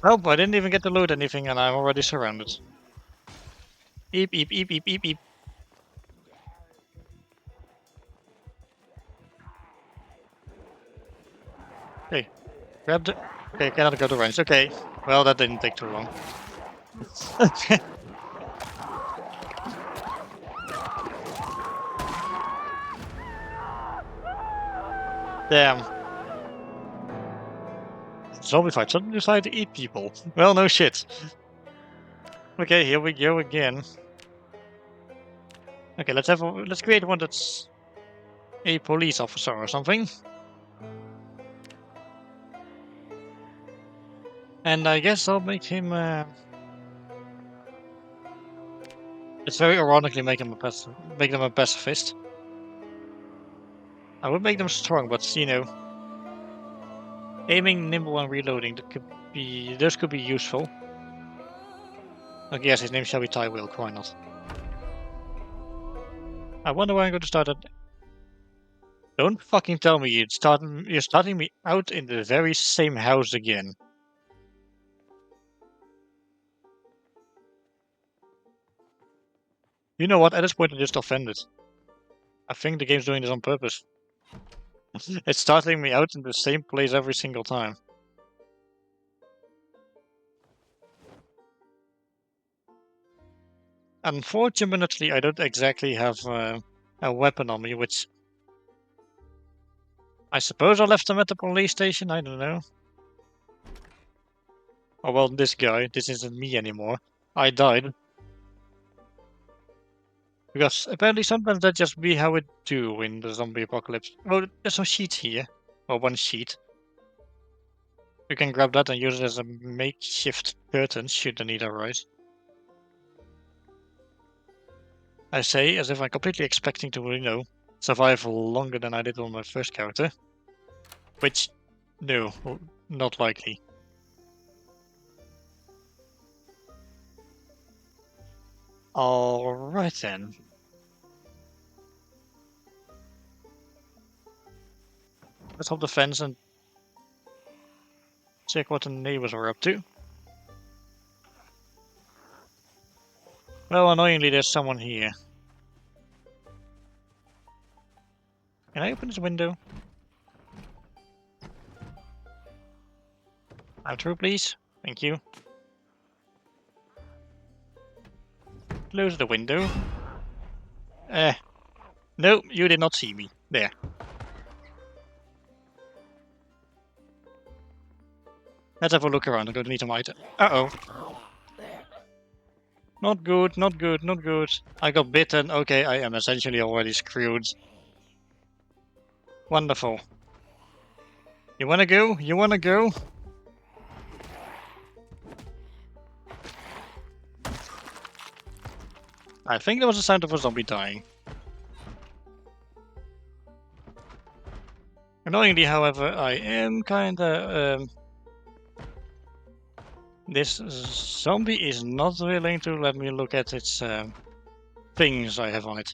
Oh, I didn't even get to loot anything, and I'm already surrounded. Eep, eep, eep, eep, eep, eep. Okay, grab the... Okay, cannot go to range. Okay, well, that didn't take too long. Damn. Zombie fight suddenly decided to eat people. Well, no shit. Okay, here we go again. Okay, let's create one that's... a police officer or something. And I guess I'll make him. It's very ironically make them a pacifist. I would make them strong, but you know, aiming, nimble, and reloading those could be useful. Okay, yes, his name shall be Ty Wilk. Why not? I wonder where I'm going to start at. Don't fucking tell me you're starting me out in the very same house again. You know what? At this point, I'm just offended. I think the game's doing this on purpose. It's starting me out in the same place every single time. Unfortunately, I don't exactly have a weapon on me, which I suppose I left them at the police station. I don't know. Oh well, this isn't me anymore. I died. Because apparently sometimes that just be how it do in the zombie apocalypse. Oh, there's some sheets here. Or one sheet. You can grab that and use it as a makeshift curtain should the need arise. I say as if I'm completely expecting to, you know, survive longer than I did on my first character. Which, no, not likely. Alright then. Let's hop the fence and check what the neighbors are up to. Well, annoyingly, there's someone here. Can I open this window? Out through, please. Thank you. Close the window. No, you did not see me. There. Let's have a look around. I'm going to need some item. Uh-oh. Not good, not good, not good. I got bitten. Okay, I am essentially already screwed. Wonderful. You wanna go? You wanna go? I think there was a sound of a zombie dying. Annoyingly, however, I am kinda, this zombie is not willing to let me look at its, things I have on it.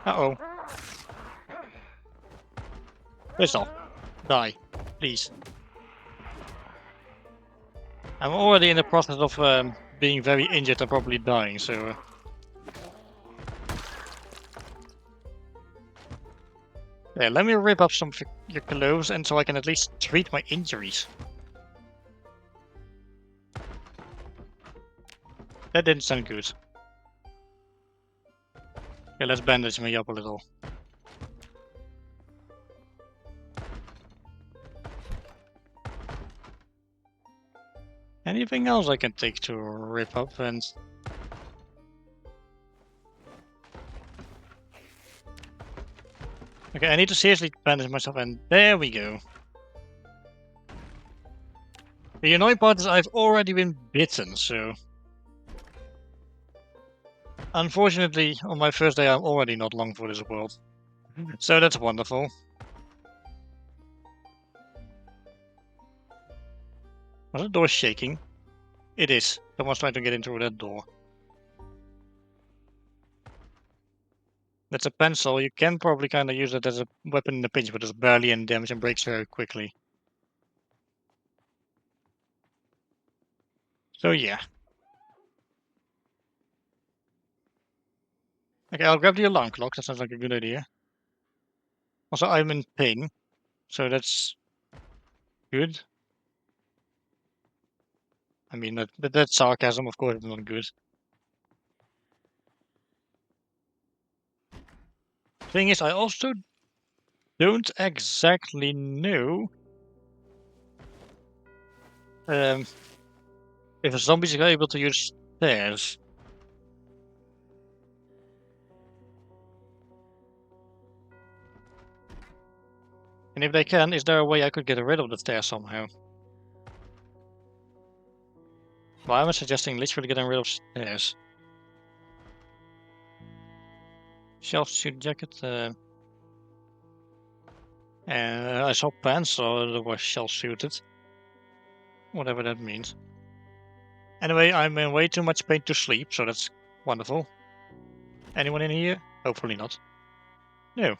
Uh-oh. Piss off. Die. Please. I'm already in the process of, being very injured and probably dying, so... Yeah, let me rip up some of your clothes and so I can at least treat my injuries. That didn't sound good. Okay, let's bandage me up a little. Anything else I can take to rip up and... Okay, I need to seriously bandage myself and there we go. The annoying part is I've already been bitten, so... Unfortunately, on my first day I'm already not long for this world. So that's wonderful. Was the door shaking? It is. Someone's trying to get in through that door. That's a pencil. You can probably kind of use it as a weapon in a pinch, but it's barely any damage and breaks very quickly. So yeah. Okay, I'll grab the alarm clock. That sounds like a good idea. Also, I'm in pain, so that's good. I mean, that's sarcasm, of course, it's not good. Thing is, I also don't exactly know if a zombie is able to use stairs. And if they can, is there a way I could get rid of the stairs somehow? Why am I suggesting literally getting rid of stairs? Shelf suit jacket. And I saw pants, so they were shell suited. Whatever that means. Anyway, I'm in way too much pain to sleep, so that's wonderful. Anyone in here? Hopefully not. No.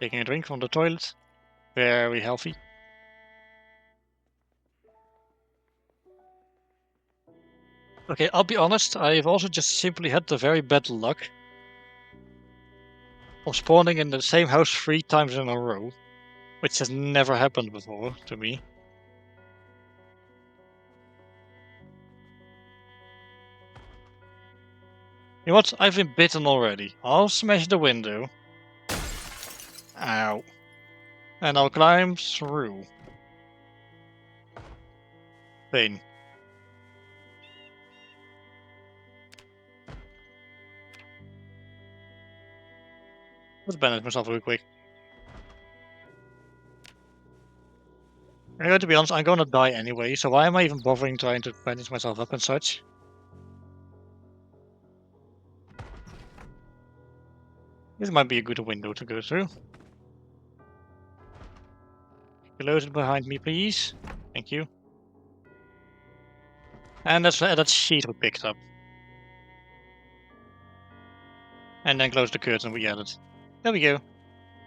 Taking a drink from the toilet. Very healthy. Okay, I'll be honest, I've also just simply had the very bad luck of spawning in the same house 3 times in a row, which has never happened before to me. You know what? I've been bitten already. I'll smash the window. Ow. And I'll climb through. Pain. Let's bandage myself real quick. I'm going to be honest, I'm gonna die anyway, so why am I even bothering trying to bandage myself up and such? This might be a good window to go through. Close it behind me, please. Thank you. And that's that sheet we picked up. And then close the curtain we added. There we go.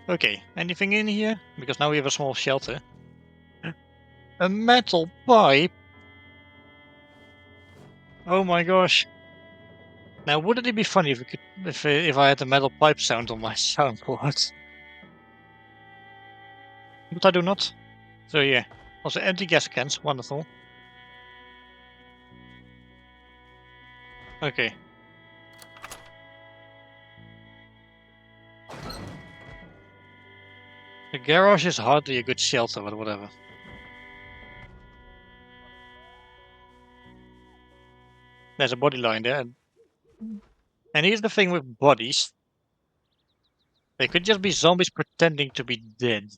Okay, anything in here? Because now we have a small shelter. A metal pipe? Oh my gosh. Now wouldn't it be funny if we could if I had the metal pipe sound on my soundboard? But I do not. So yeah. Also empty gas cans, wonderful. Okay. The garage is hardly a good shelter, but whatever. There's a body lying there. And here's the thing with bodies. They could just be zombies pretending to be dead.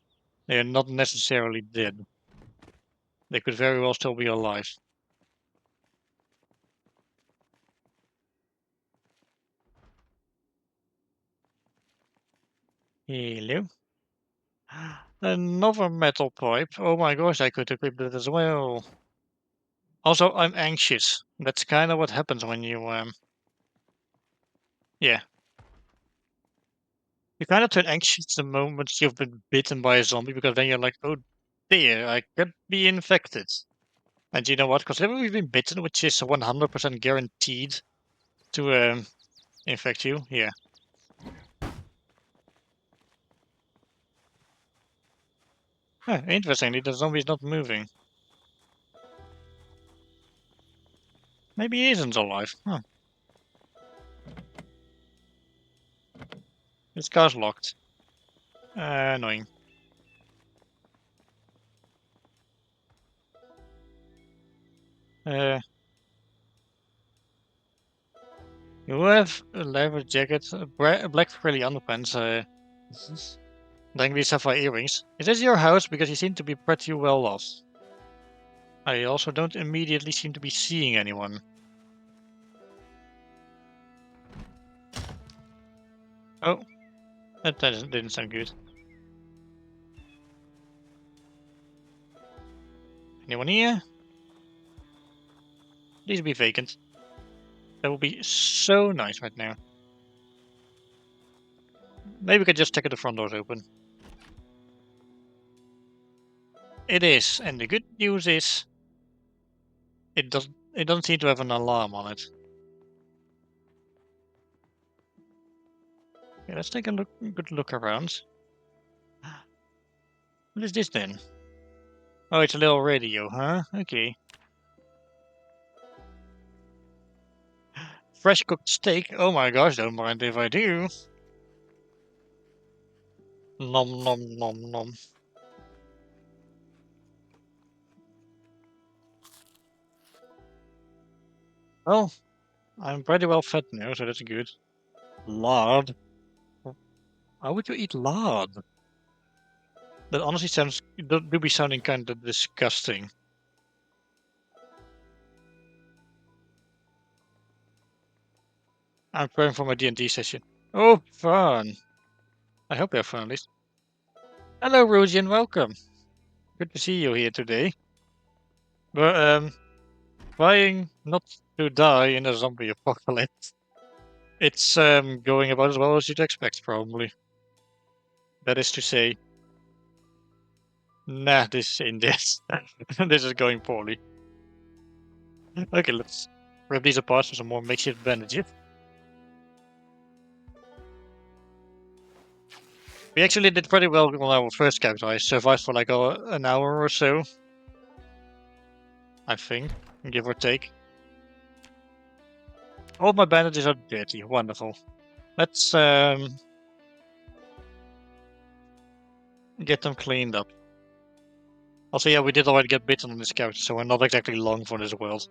They are not necessarily dead. They could very well still be alive. Hello. Another metal pipe. Oh my gosh, I could equip that as well. Also, I'm anxious. That's kind of what happens when you, yeah. You kind of turn anxious the moment you've been bitten by a zombie, because then you're like, oh dear, I could be infected. And you know what? Because whenever we've been bitten, which is 100% guaranteed to infect you, yeah. Huh, interestingly, the zombie's not moving. Maybe he isn't alive. Huh. This car's locked. Annoying. Uh, you have a leather jacket, a black frilly underpants, dangly sapphire earrings. Is this your house? Because you seem to be pretty well off. I also don't immediately seem to be seeing anyone. Oh, that didn't sound good. Anyone here? Please be vacant. That would be so nice right now. Maybe we could just check if the front door's open. It is, and the good news is it doesn't seem to have an alarm on it. Okay, let's take a good look around. What is this then? Oh, it's a little radio, huh? Okay. Fresh cooked steak. Oh my gosh, don't mind if I do. Nom nom nom nom. Well, I'm pretty well fed now, so that's good. Lard? Why would you eat lard? That honestly sounds do be sounding kind of disgusting. I'm preparing for my D&D session. Oh, fun! I hope you have fun at least. Hello, Rujian, welcome. Good to see you here today. But trying not to die in a zombie apocalypse. It's going about as well as you'd expect, probably. That is to say, nah, this ain't this. This is going poorly. Okay, let's rip these apart for some more makeshift bandages. We actually did pretty well on our first character. I survived for like an hour or so. I think, give or take. All my bandages are dirty. Wonderful. Let's get them cleaned up. Also, yeah, we did already get bitten on this character, so we're not exactly long for this world.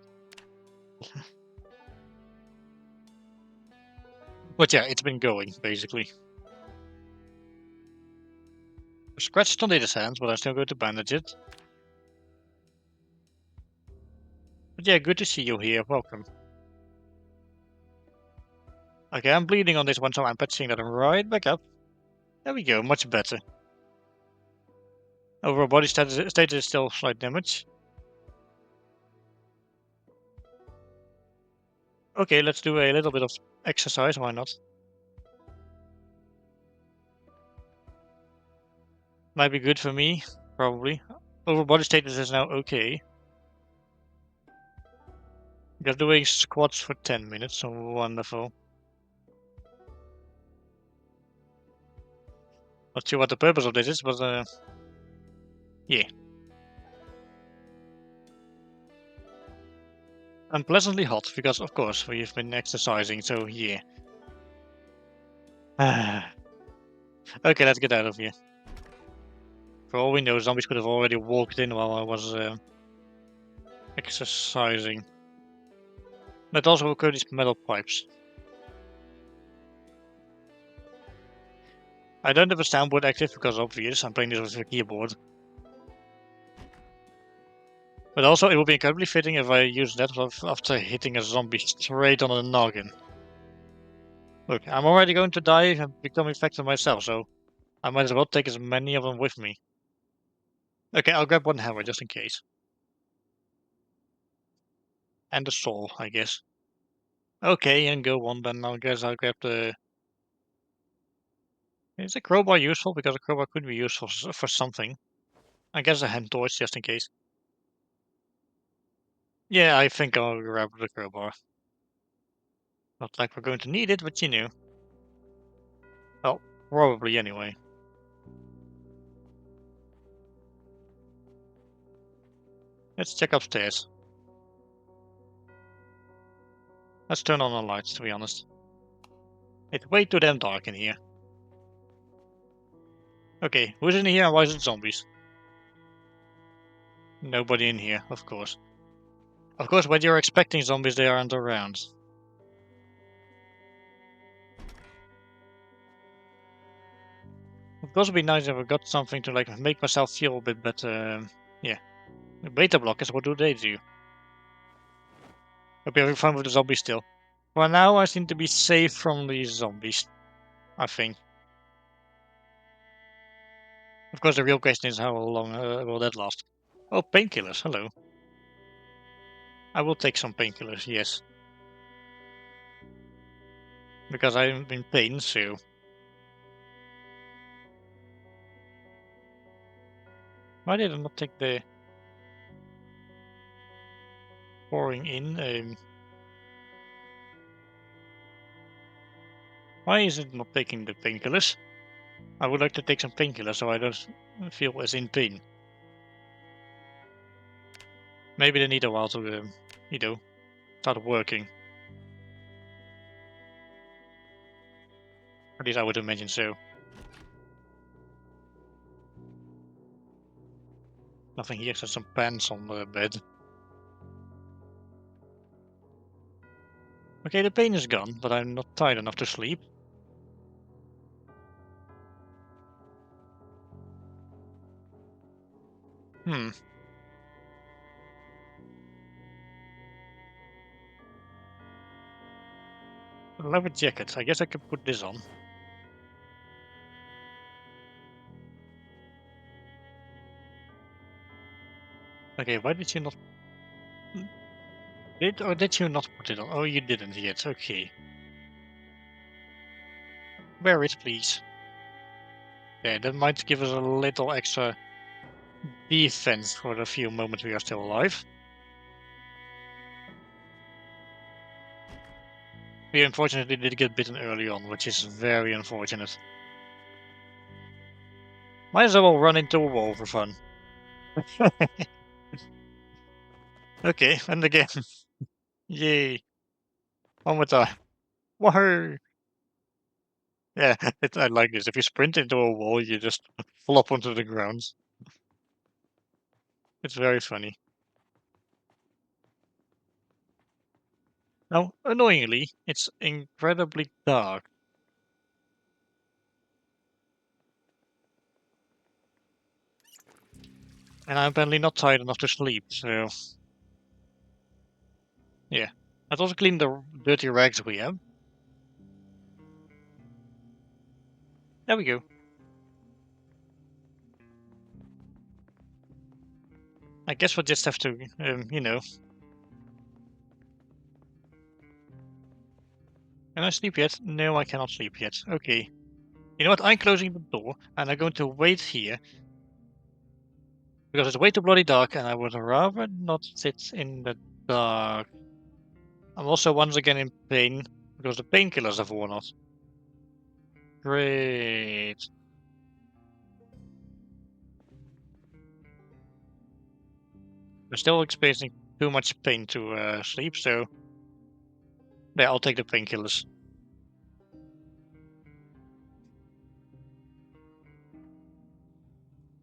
But yeah, it's been going, basically. Scratched on Data's hands, but I'm still going to bandage it. But yeah, good to see you here. Welcome. Okay, I'm bleeding on this one, so I'm patching that right back up. There we go, much better. Overall body status is still slight damage. Okay, let's do a little bit of exercise, why not? Might be good for me, probably. Overall body status is now okay. Just doing squats for 10 minutes, so wonderful. Not sure what the purpose of this is, but yeah. Unpleasantly hot, because of course we've been exercising, so yeah. Okay, let's get out of here. For all we know, zombies could have already walked in while I was exercising. But also occur these metal pipes. I don't have a soundboard active because obvious, I'm playing this with a keyboard. But also it would be incredibly fitting if I use that after hitting a zombie straight on the noggin. Look, I'm already going to die and become infected myself, so I might as well take as many of them with me. Okay, I'll grab one hammer just in case. And a saw, I guess. Okay, and go on then. I guess I'll grab the... Is a crowbar useful? Because a crowbar could be useful for something. I guess a hand torch just in case. Yeah, I think I'll grab the crowbar. Not like we're going to need it, but you know. Well, probably anyway. Let's check upstairs. Let's turn on the lights, to be honest. It's way too damn dark in here. Okay, who's in here and why is it zombies? Nobody in here, of course. Of course, when you're expecting zombies, they aren't around. Of course, it'd be nice if I got something to like make myself feel a bit better. Yeah. Beta blockers, what do they do? Hope you're having fun with the zombies still. For now, I seem to be safe from these zombies. I think. Of course, the real question is how long will that last? Oh, painkillers, hello. I will take some painkillers, yes. Because I'm in pain, so... Why did I not take the... pouring in? Why is it not taking the painkillers? I would like to take some painkillers so I don't feel as in pain. Maybe they need a while to, you know, start working. At least I would imagine so. Nothing here except some pants on the bed. Okay, the pain is gone, but I'm not tired enough to sleep. Hmm. Leather jacket. I guess I could put this on. Okay, why did you not... did you not put it on? Oh, you didn't yet. Okay. Wear it, please. Yeah, that might give us a little extra defense for the few moments we are still alive. We unfortunately did get bitten early on, which is very unfortunate. Might as well run into a wall for fun. Okay, and again. Yay. One more time. Woohoo! Yeah, I like this. If you sprint into a wall, you just flop onto the ground. It's very funny. Now, annoyingly, it's incredibly dark. And I'm apparently not tired enough to sleep, so yeah. Let's also clean the dirty rags we have. There we go. I guess we'll just have to, you know. Can I sleep yet? No, I cannot sleep yet. Okay. You know what? I'm closing the door, and I'm going to wait here. Because it's way too bloody dark, and I would rather not sit in the dark. I'm also once again in pain, because the painkillers have worn off. Great. I'm still experiencing too much pain to sleep, so yeah, I'll take the painkillers.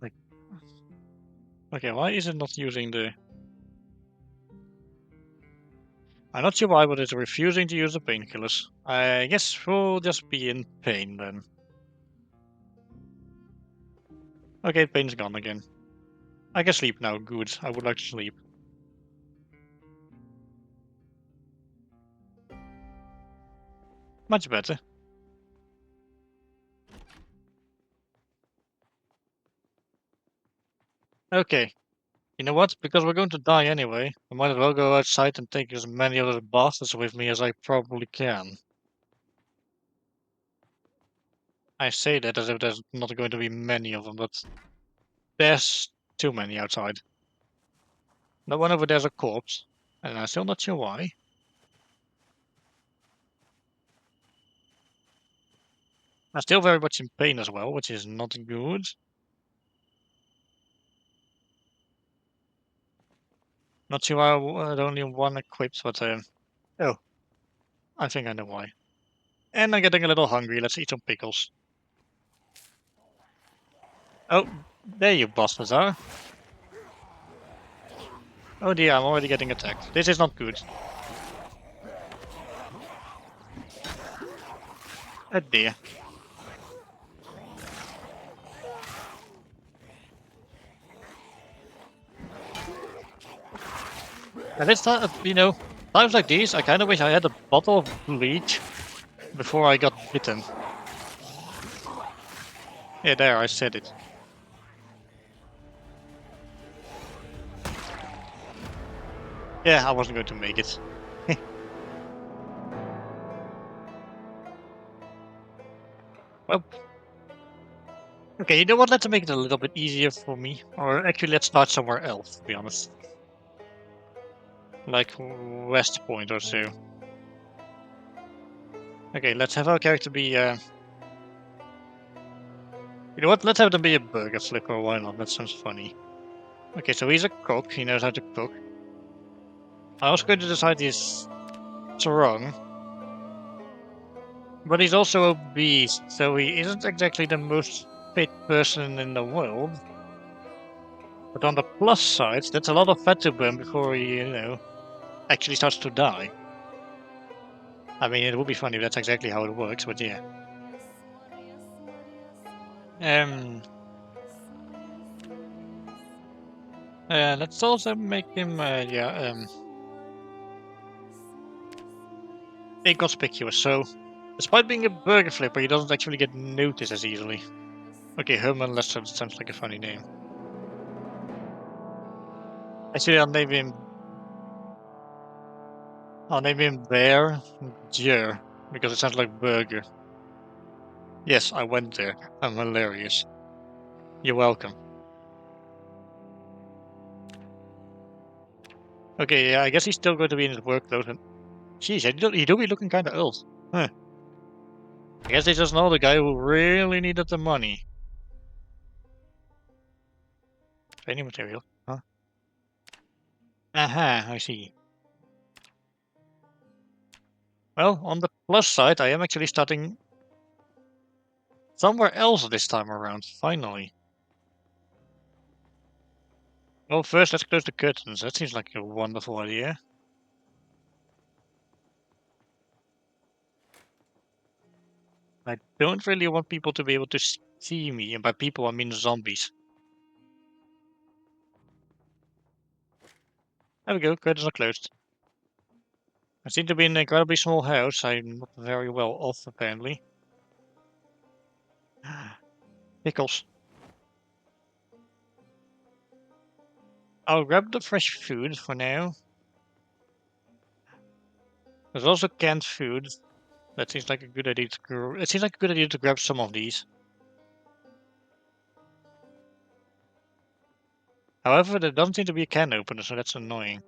Like, okay, why is it not using the... I'm not sure why, but it's refusing to use the painkillers. I guess we'll just be in pain then. Okay, pain's gone again. I can sleep now, good. I would like to sleep. Much better. Okay. You know what? Because we're going to die anyway, I might as well go outside and take as many of those bastards with me as I probably can. I say that as if there's not going to be many of them, but there's too many outside. That one over there's a corpse, and I'm still not sure why. I'm still very much in pain as well, which is not good. Not sure why I had only one equipped, but oh, I think I know why. And I'm getting a little hungry. Let's eat some pickles. Oh, there you bastards are. Oh dear, I'm already getting attacked. This is not good. Oh dear. And it's not, times like these, I kind of wish I had a bottle of bleach before I got bitten. Yeah, there, I said it. Yeah, I wasn't going to make it. Well, okay, you know what? Let's make it a little bit easier for me. Or actually, let's start somewhere else, to be honest. Like West Point or so. Okay, let's have our character be, you know what? Let's have them be a burger flipper, why not? That sounds funny. Okay, so he's a cook, he knows how to cook. I was going to decide he's strong, but he's also obese, so he isn't exactly the most fit person in the world. But on the plus side, that's a lot of fat to burn before he, actually starts to die. I mean, it would be funny if that's exactly how it works, but yeah. Um, Let's also make him, inconspicuous. So, despite being a burger flipper, he doesn't actually get noticed as easily. Okay, Herman Lester sounds like a funny name. Actually, I'll name him Bear Jer because it sounds like burger. Yes, I went there. I'm hilarious. You're welcome. Okay, yeah, I guess he's still going to be in his workload. And jeez, he do be looking kind of old. Huh. I guess they just know the guy who really needed the money. Training material, huh? Aha, I see. Well, on the plus side, I am actually starting somewhere else this time around, finally. Well, first let's close the curtains. That seems like a wonderful idea. I don't really want people to be able to see me, and by people I mean zombies. There we go, curtains are closed. I seem to be in an incredibly small house. I'm not very well off, apparently. Pickles. I'll grab the fresh food for now. There's also canned food. That seems like a good idea to it seems like a good idea to grab some of these. However, there doesn't seem to be a can opener, so that's annoying.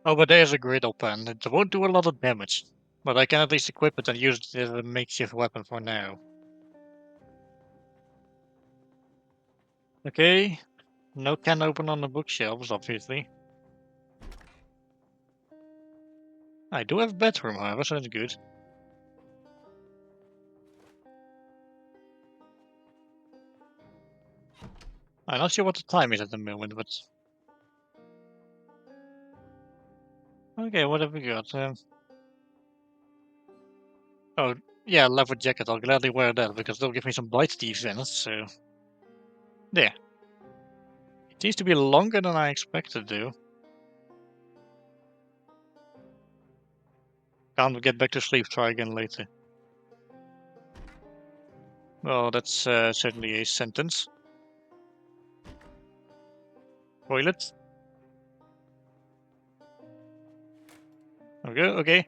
Oh, but there's a griddle pan. It won't do a lot of damage. But I can at least equip it and use it as a makeshift weapon for now. Okay. No can open on the bookshelves, obviously. I do have a bedroom, however, so that's good. I'm not sure what the time is at the moment, but... Okay, what have we got? Oh, yeah, leather jacket. I'll gladly wear that, because they'll give me some bite defense, so... There. It seems to be longer than I expected, though. Can't get back to sleep, try again later. Well, that's certainly a sentence. Toilet. Okay, okay.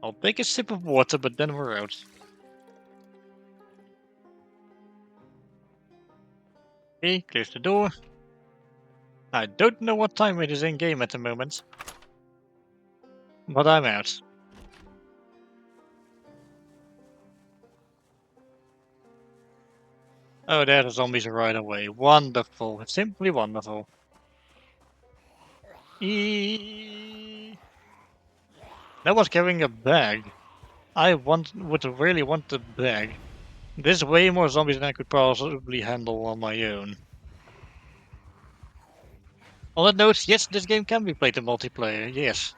I'll take a sip of water, but then we're out. Okay, close the door. I don't know what time it is in game at the moment, but I'm out. Oh, there the zombies are right away. Wonderful. It's simply wonderful. No one's carrying a bag. Would really want the bag. There's way more zombies than I could possibly handle on my own. On that note, yes, this game can be played in multiplayer, yes.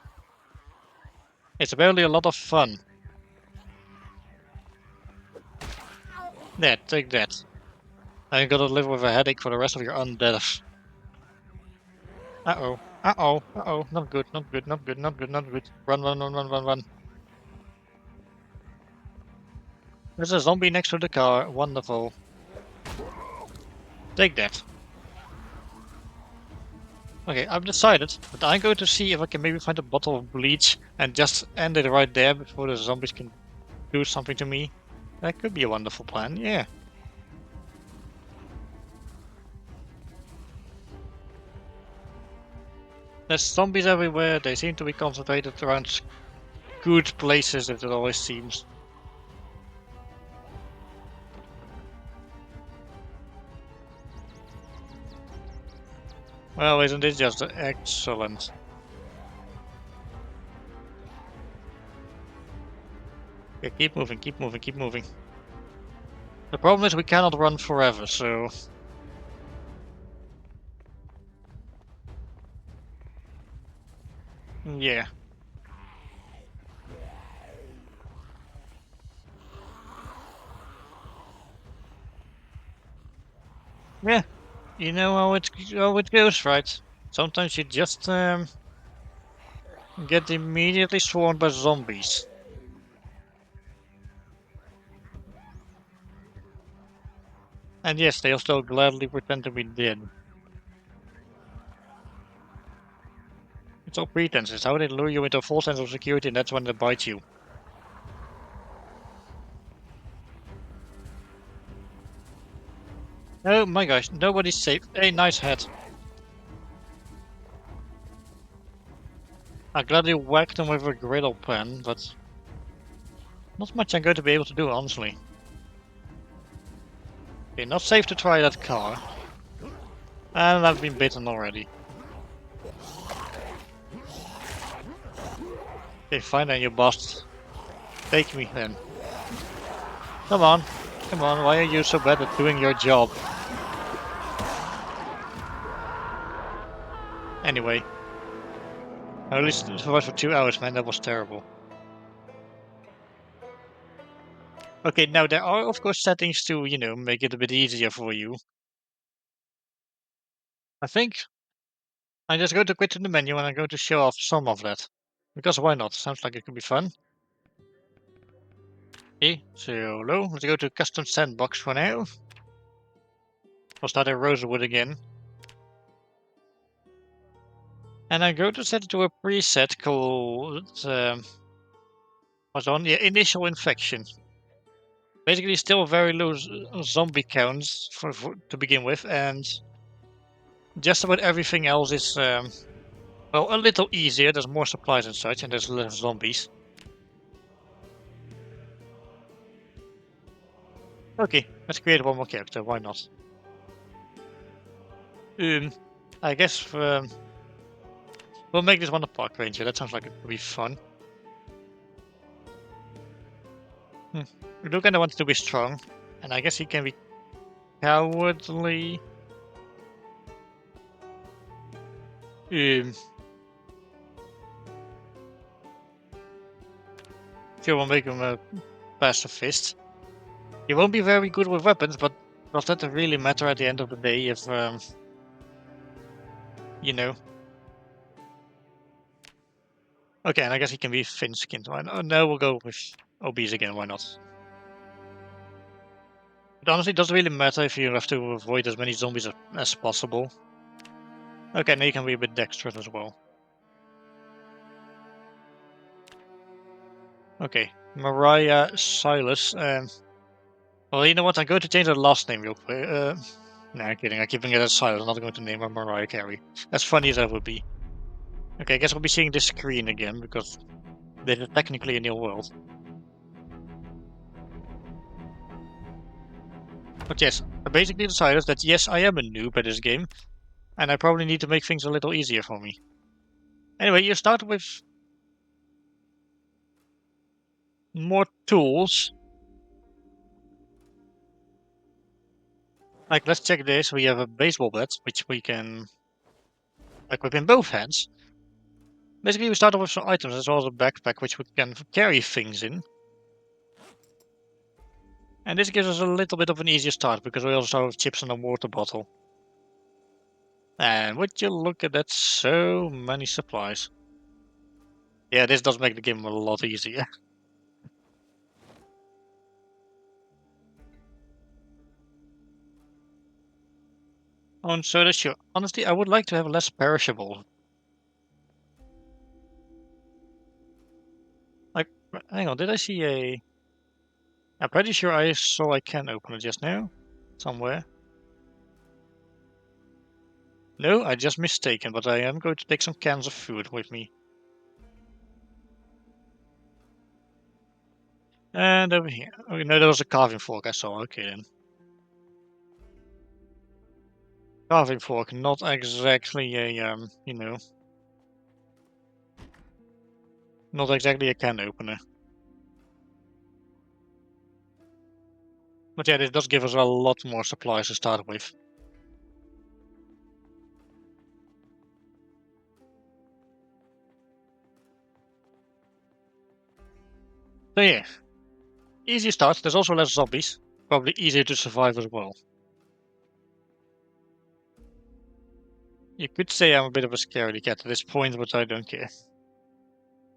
It's apparently a lot of fun. There, take that. I'm gonna live with a headache for the rest of your undeath. Uh-oh. Uh-oh. Uh-oh. Not good, not good, not good, not good, not good. Run, run, run, run, run, run. There's a zombie next to the car. Wonderful. Take that. Okay, I've decided that I'm going to see if I can maybe find a bottle of bleach and just end it right there before the zombies can do something to me. That could be a wonderful plan, yeah. There's zombies everywhere. They seem to be concentrated around good places, as it always seems. Well, isn't it just excellent? Okay, keep moving, keep moving, keep moving. The problem is we cannot run forever, so... Yeah. Yeah, you know how it goes, right? Sometimes you just get immediately swarmed by zombies. And yes, they'll still gladly pretend to be dead. It's all pretense. It's how they lure you into a false sense of security, and that's when they bite you. Oh my gosh, nobody's safe. Hey, nice head. I gladly whacked him with a griddle pan, but not much I'm going to be able to do, honestly. Okay, not safe to try that car. And I've been bitten already. Okay, fine then, you bastard. Take me then. Come on. Come on, why are you so bad at doing your job? Anyway. I only survived for 2 hours, man, that was terrible. Okay, now there are of course settings to, make it a bit easier for you. I think I'm just going to quit to the menu and I'm going to show off some of that. Because why not? Sounds like it could be fun. Okay, so let's go to custom sandbox for now. We'll start in Rosewood again. And I'm going to set it to a preset called what's on? Yeah, initial infection. Basically still very low zombie counts to begin with, and just about everything else is well, a little easier. There's more supplies and such, and there's less zombies. Okay, let's create one more character. Why not? Um, I guess we'll make this one a park ranger. That sounds like it would be fun. We do kind of want to be strong, and I guess he can be cowardly. Um, sure, we'll make him a pacifist. He won't be very good with weapons, but does that really matter at the end of the day if, you know? Okay, and I guess he can be thin-skinned. Why not? No, we'll go with obese again, why not? It honestly doesn't really matter if you have to avoid as many zombies as possible. Okay, now you can be a bit dexterous as well. Okay, Mariah Silas. Well, you know what? I'm going to change her last name real quick. Nah, I'm kidding. I'm keeping it as Silas. I'm not going to name her Mariah Carey. As funny as that would be. Okay, I guess we'll be seeing this screen again because this is technically a new world. But yes, I basically decided that yes, I am a noob at this game, and I probably need to make things a little easier for me. Anyway, you start with more tools. Like, let's check this. We have a baseball bat, which we can equip in both hands. Basically, we start off with some items, as well as a backpack, which we can carry things in. And this gives us a little bit of an easier start, because we also have chips and a water bottle. And would you look at that, so many supplies. Yeah, this does make the game a lot easier. On soda, sure. Honestly, I would like to have less perishable. Like, hang on, did I see a... I'm pretty sure I saw I can open it just now. Somewhere. No, I just mistaken, but I am going to take some cans of food with me. And over here. Oh, no, there was a carving fork I saw. Okay then. Carving fork, not exactly a, not exactly a can opener. But yeah, this does give us a lot more supplies to start with. So yeah, easy start. There's also less zombies. Probably easier to survive as well. You could say I'm a bit of a scaredy cat at this point, but I don't care.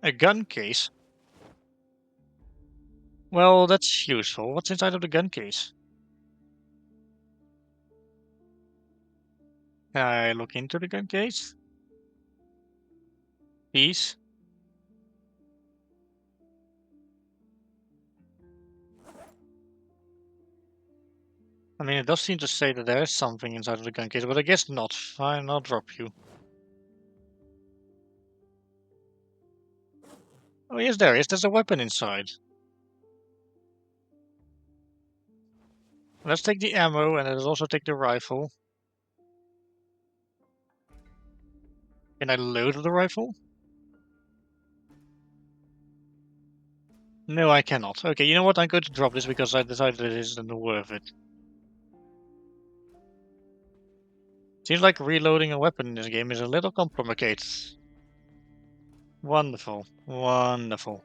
A gun case? Well, that's useful. What's inside of the gun case? Can I look into the gun case? Please? I mean, it does seem to say that there is something inside of the gun case, but I guess not. Fine, I'll drop you. Oh, yes, there is. There's a weapon inside. Let's take the ammo, and let's also take the rifle. Can I load the rifle? No, I cannot. Okay, you know what? I'm going to drop this because I decided it isn't worth it. Seems like reloading a weapon in this game is a little complicated. Wonderful. Wonderful.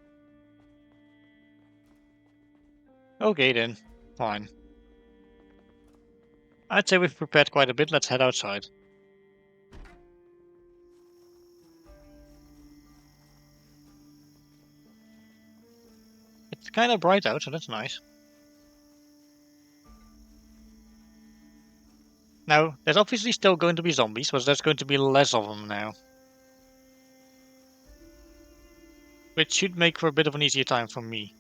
Okay then. Fine. I'd say we've prepared quite a bit. Let's head outside. It's kind of bright out, so that's nice. Now, there's obviously still going to be zombies, but there's going to be less of them now. Which should make for a bit of an easier time for me.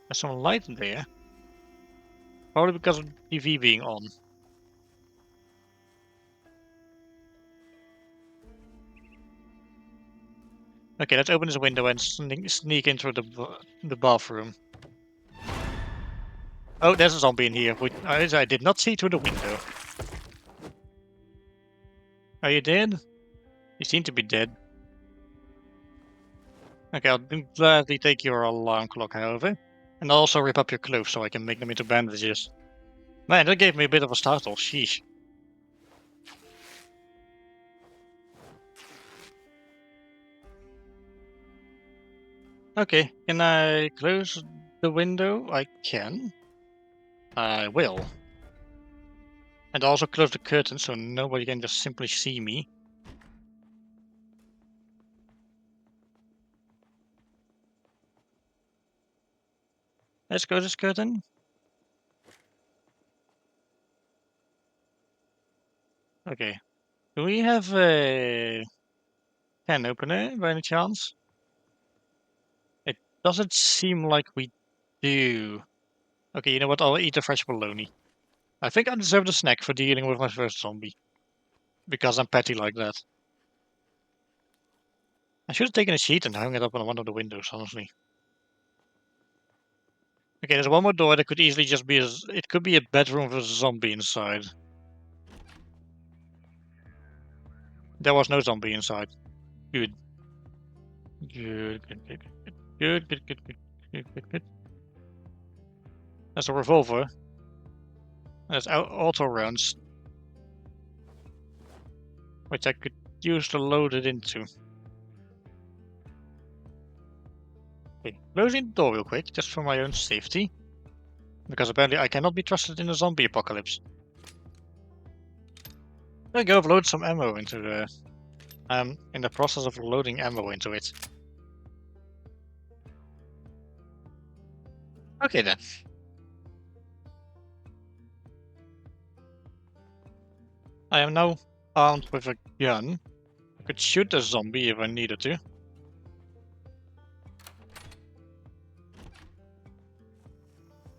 There's some light there. Probably because of the TV being on. Okay, let's open this window and sneak into the bathroom. Oh, there's a zombie in here, which I did not see through the window. Are you dead? You seem to be dead. Okay, I'll gladly take your alarm clock, however. And I'll also rip up your clothes so I can make them into bandages. Man, that gave me a bit of a startle, sheesh. Okay, can I close the window? I can. I will. And also close the curtain so nobody can just simply see me. Let's close this curtain. Okay. Do we have a can opener by any chance? It doesn't seem like we do. Okay, you know what? I'll eat a fresh bologna. I think I deserve the snack for dealing with my first zombie. Because I'm petty like that. I should have taken a sheet and hung it up on one of the windows, honestly. Okay, there's one more door that could easily just be it could be a bedroom with a zombie inside. There was no zombie inside. Good. Good, good, good, good, good, good, good, good, good, good. That's a revolver. That's auto rounds. Which I could use to load it into. Okay, closing the door real quick, just for my own safety. Because apparently I cannot be trusted in a zombie apocalypse. There we go, I've loaded some ammo into the... I'm in the process of loading ammo into it. Okay then. I am now armed with a gun. I could shoot a zombie if I needed to.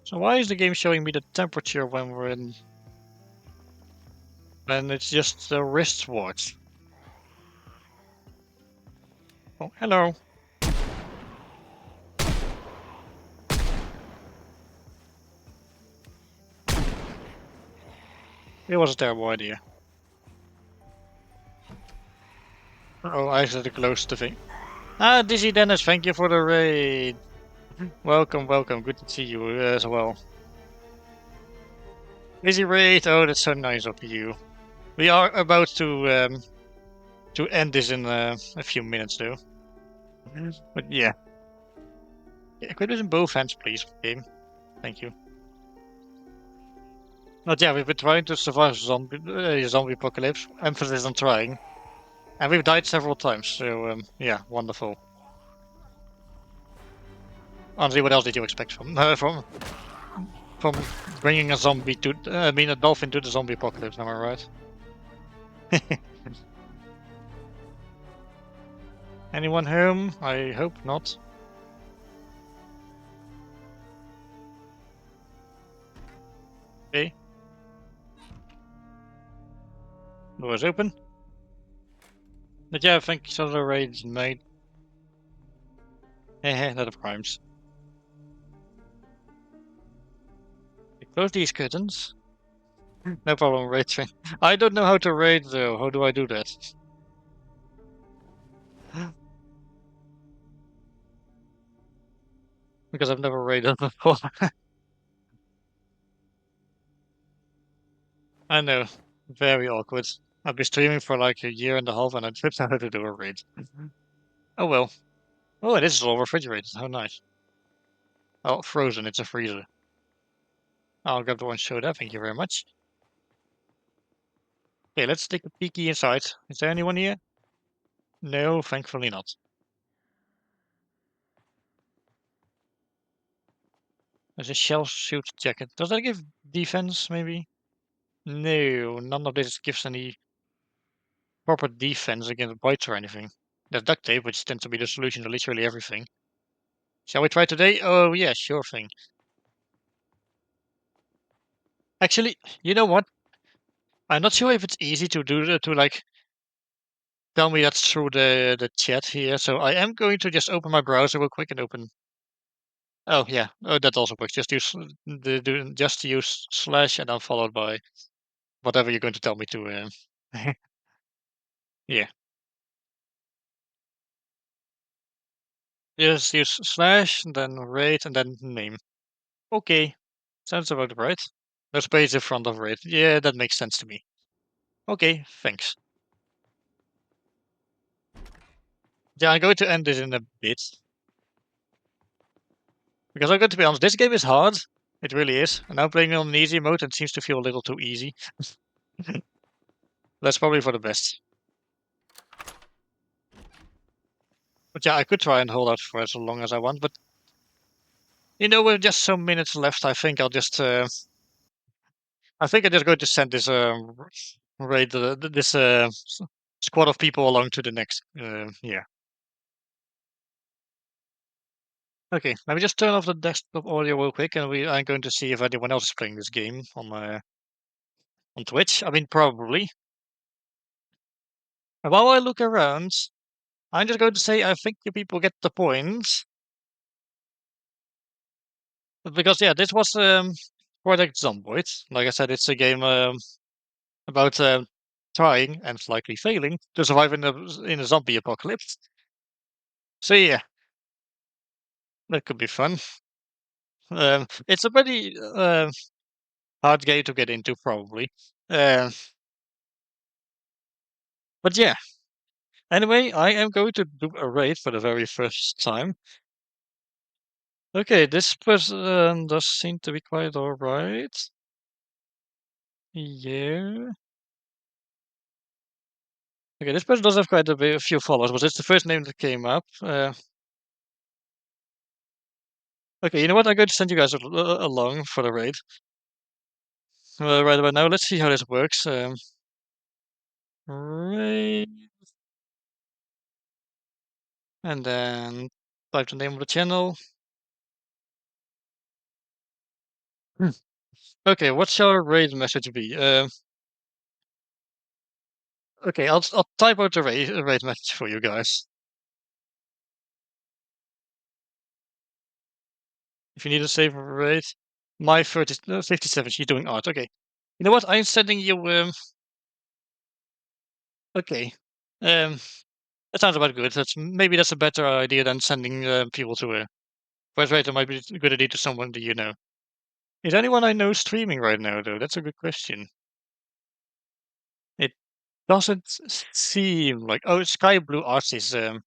So why is the game showing me the temperature when we're in... when it's just the wristwatch? Oh, hello. It was a terrible idea. Oh, I accidentally closed the thing. Ah, Dizzy Dennis, thank you for the raid. Welcome, welcome. Good to see you as well. Dizzy raid. Oh, that's so nice of you. We are about to end this in a few minutes, though. But yeah. Yeah, quit this in both hands, please, game. Thank you. But yeah, we've been trying to survive zombie apocalypse. Emphasis on trying, and we've died several times. So yeah, wonderful. Honestly, what else did you expect from bringing a zombie to? I mean, a dolphin to the zombie apocalypse. Am I right? Anyone home? I hope not. Okay, doors open. But yeah, I think so. The raid's made. Heh, not of crimes. Close these curtains. No problem, raid train. I don't know how to raid though. How do I do that? Because I've never raided before. I know. Very awkward. I've been streaming for like a year and a half and I don't know how to do a raid. Oh well. Oh, it is all refrigerated. How nice. Oh, frozen. It's a freezer. I'll grab the one showed up. Thank you very much. Okay, let's take a peeky inside. Is there anyone here? No, thankfully not. There's a shell suit jacket. Does that give defense, maybe? No, none of this gives any proper defense against bites or anything. There's duct tape, which tends to be the solution to literally everything. Shall we try today? Oh, yeah, sure thing. Actually, you know what? I'm not sure if it's easy to do that, to like tell me that's through the chat here. So I am going to just open my browser real quick and open. Oh yeah, oh that also works. Just use just use slash and then followed by whatever you're going to tell me to. Yeah, just use slash and then rate and then name. Okay, sounds about right. No space in front of rate. Yeah, that makes sense to me. Okay, thanks. Yeah, I'm going to end this in a bit because I'm going to be honest. This game is hard. It really is. And now playing on an easy mode, it seems to feel a little too easy. That's probably for the best. But yeah, I could try and hold out for as long as I want. But with just some minutes left, I think I'll just. I think I'm just going to send this raid this squad of people along to the next. Yeah. Okay. Let me just turn off the desktop audio real quick, and I'm going to see if anyone else is playing this game on Twitch. I mean, probably. And while I look around, I'm just going to say I think you people get the point because yeah, this was Project Zomboid. Like I said, it's a game about trying and likely failing to survive in a zombie apocalypse. So yeah, that could be fun. It's a pretty hard game to get into, probably. Uh, but yeah. Anyway, I am going to do a raid for the very first time. Okay, this person does seem to be quite alright. Yeah. Okay, this person does have quite a few followers, but it's the first name that came up. Okay, you know what? I'm going to send you guys along for the raid. Right about now, let's see how this works. Raid, and then type the name of the channel. Hmm. Okay, what shall our raid message be? Okay, I'll type out the raid message for you guys. If you need a save raid, my 57, she's doing art. Okay, you know what? I'm sending you. Okay, um, that sounds about good. That's a better idea than sending people to a first rate. It might be a good idea to someone that you know. Is anyone I know streaming right now though? That's a good question. It doesn't seem like. Oh, Sky Blue Arts is an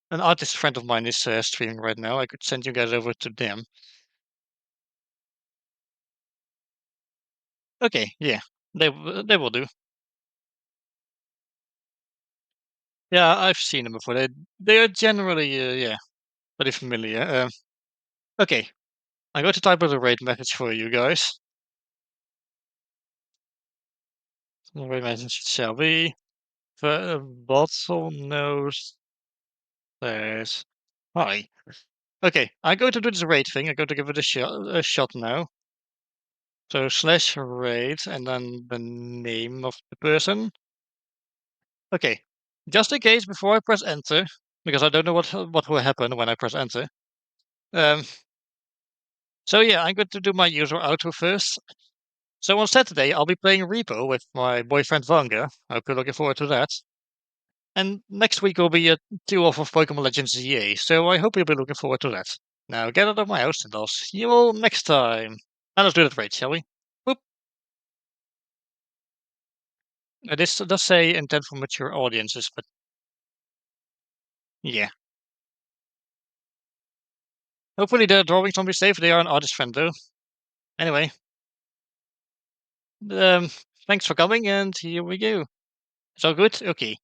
artist friend of mine is streaming right now. I could send you guys over to them. Okay, yeah, they will do. Yeah, I've seen them before. They are generally yeah, very familiar. Okay, I'm going to type out a rate message for you guys. The rate message shall be the bottlenose says hi. Okay, I'm going to do this rate thing. I'm going to give it a shot now. So slash rate and then the name of the person. Okay, just in case before I press enter, because I don't know what will happen when I press enter. Um, so yeah, I'm going to do my user outro first. So on Saturday, I'll be playing Repo with my boyfriend Vanga. I hope you're looking forward to that. And next week will be a 2-off of Pokemon Legends ZA, so I hope you'll be looking forward to that. Now get out of my house and I'll see you all next time. And let's do that right, shall we? Boop. This does say intent for mature audiences, but yeah. Hopefully the drawings won't be safe. They are an artist friend though. Anyway, um, thanks for coming and here we go. It's all good? Okay.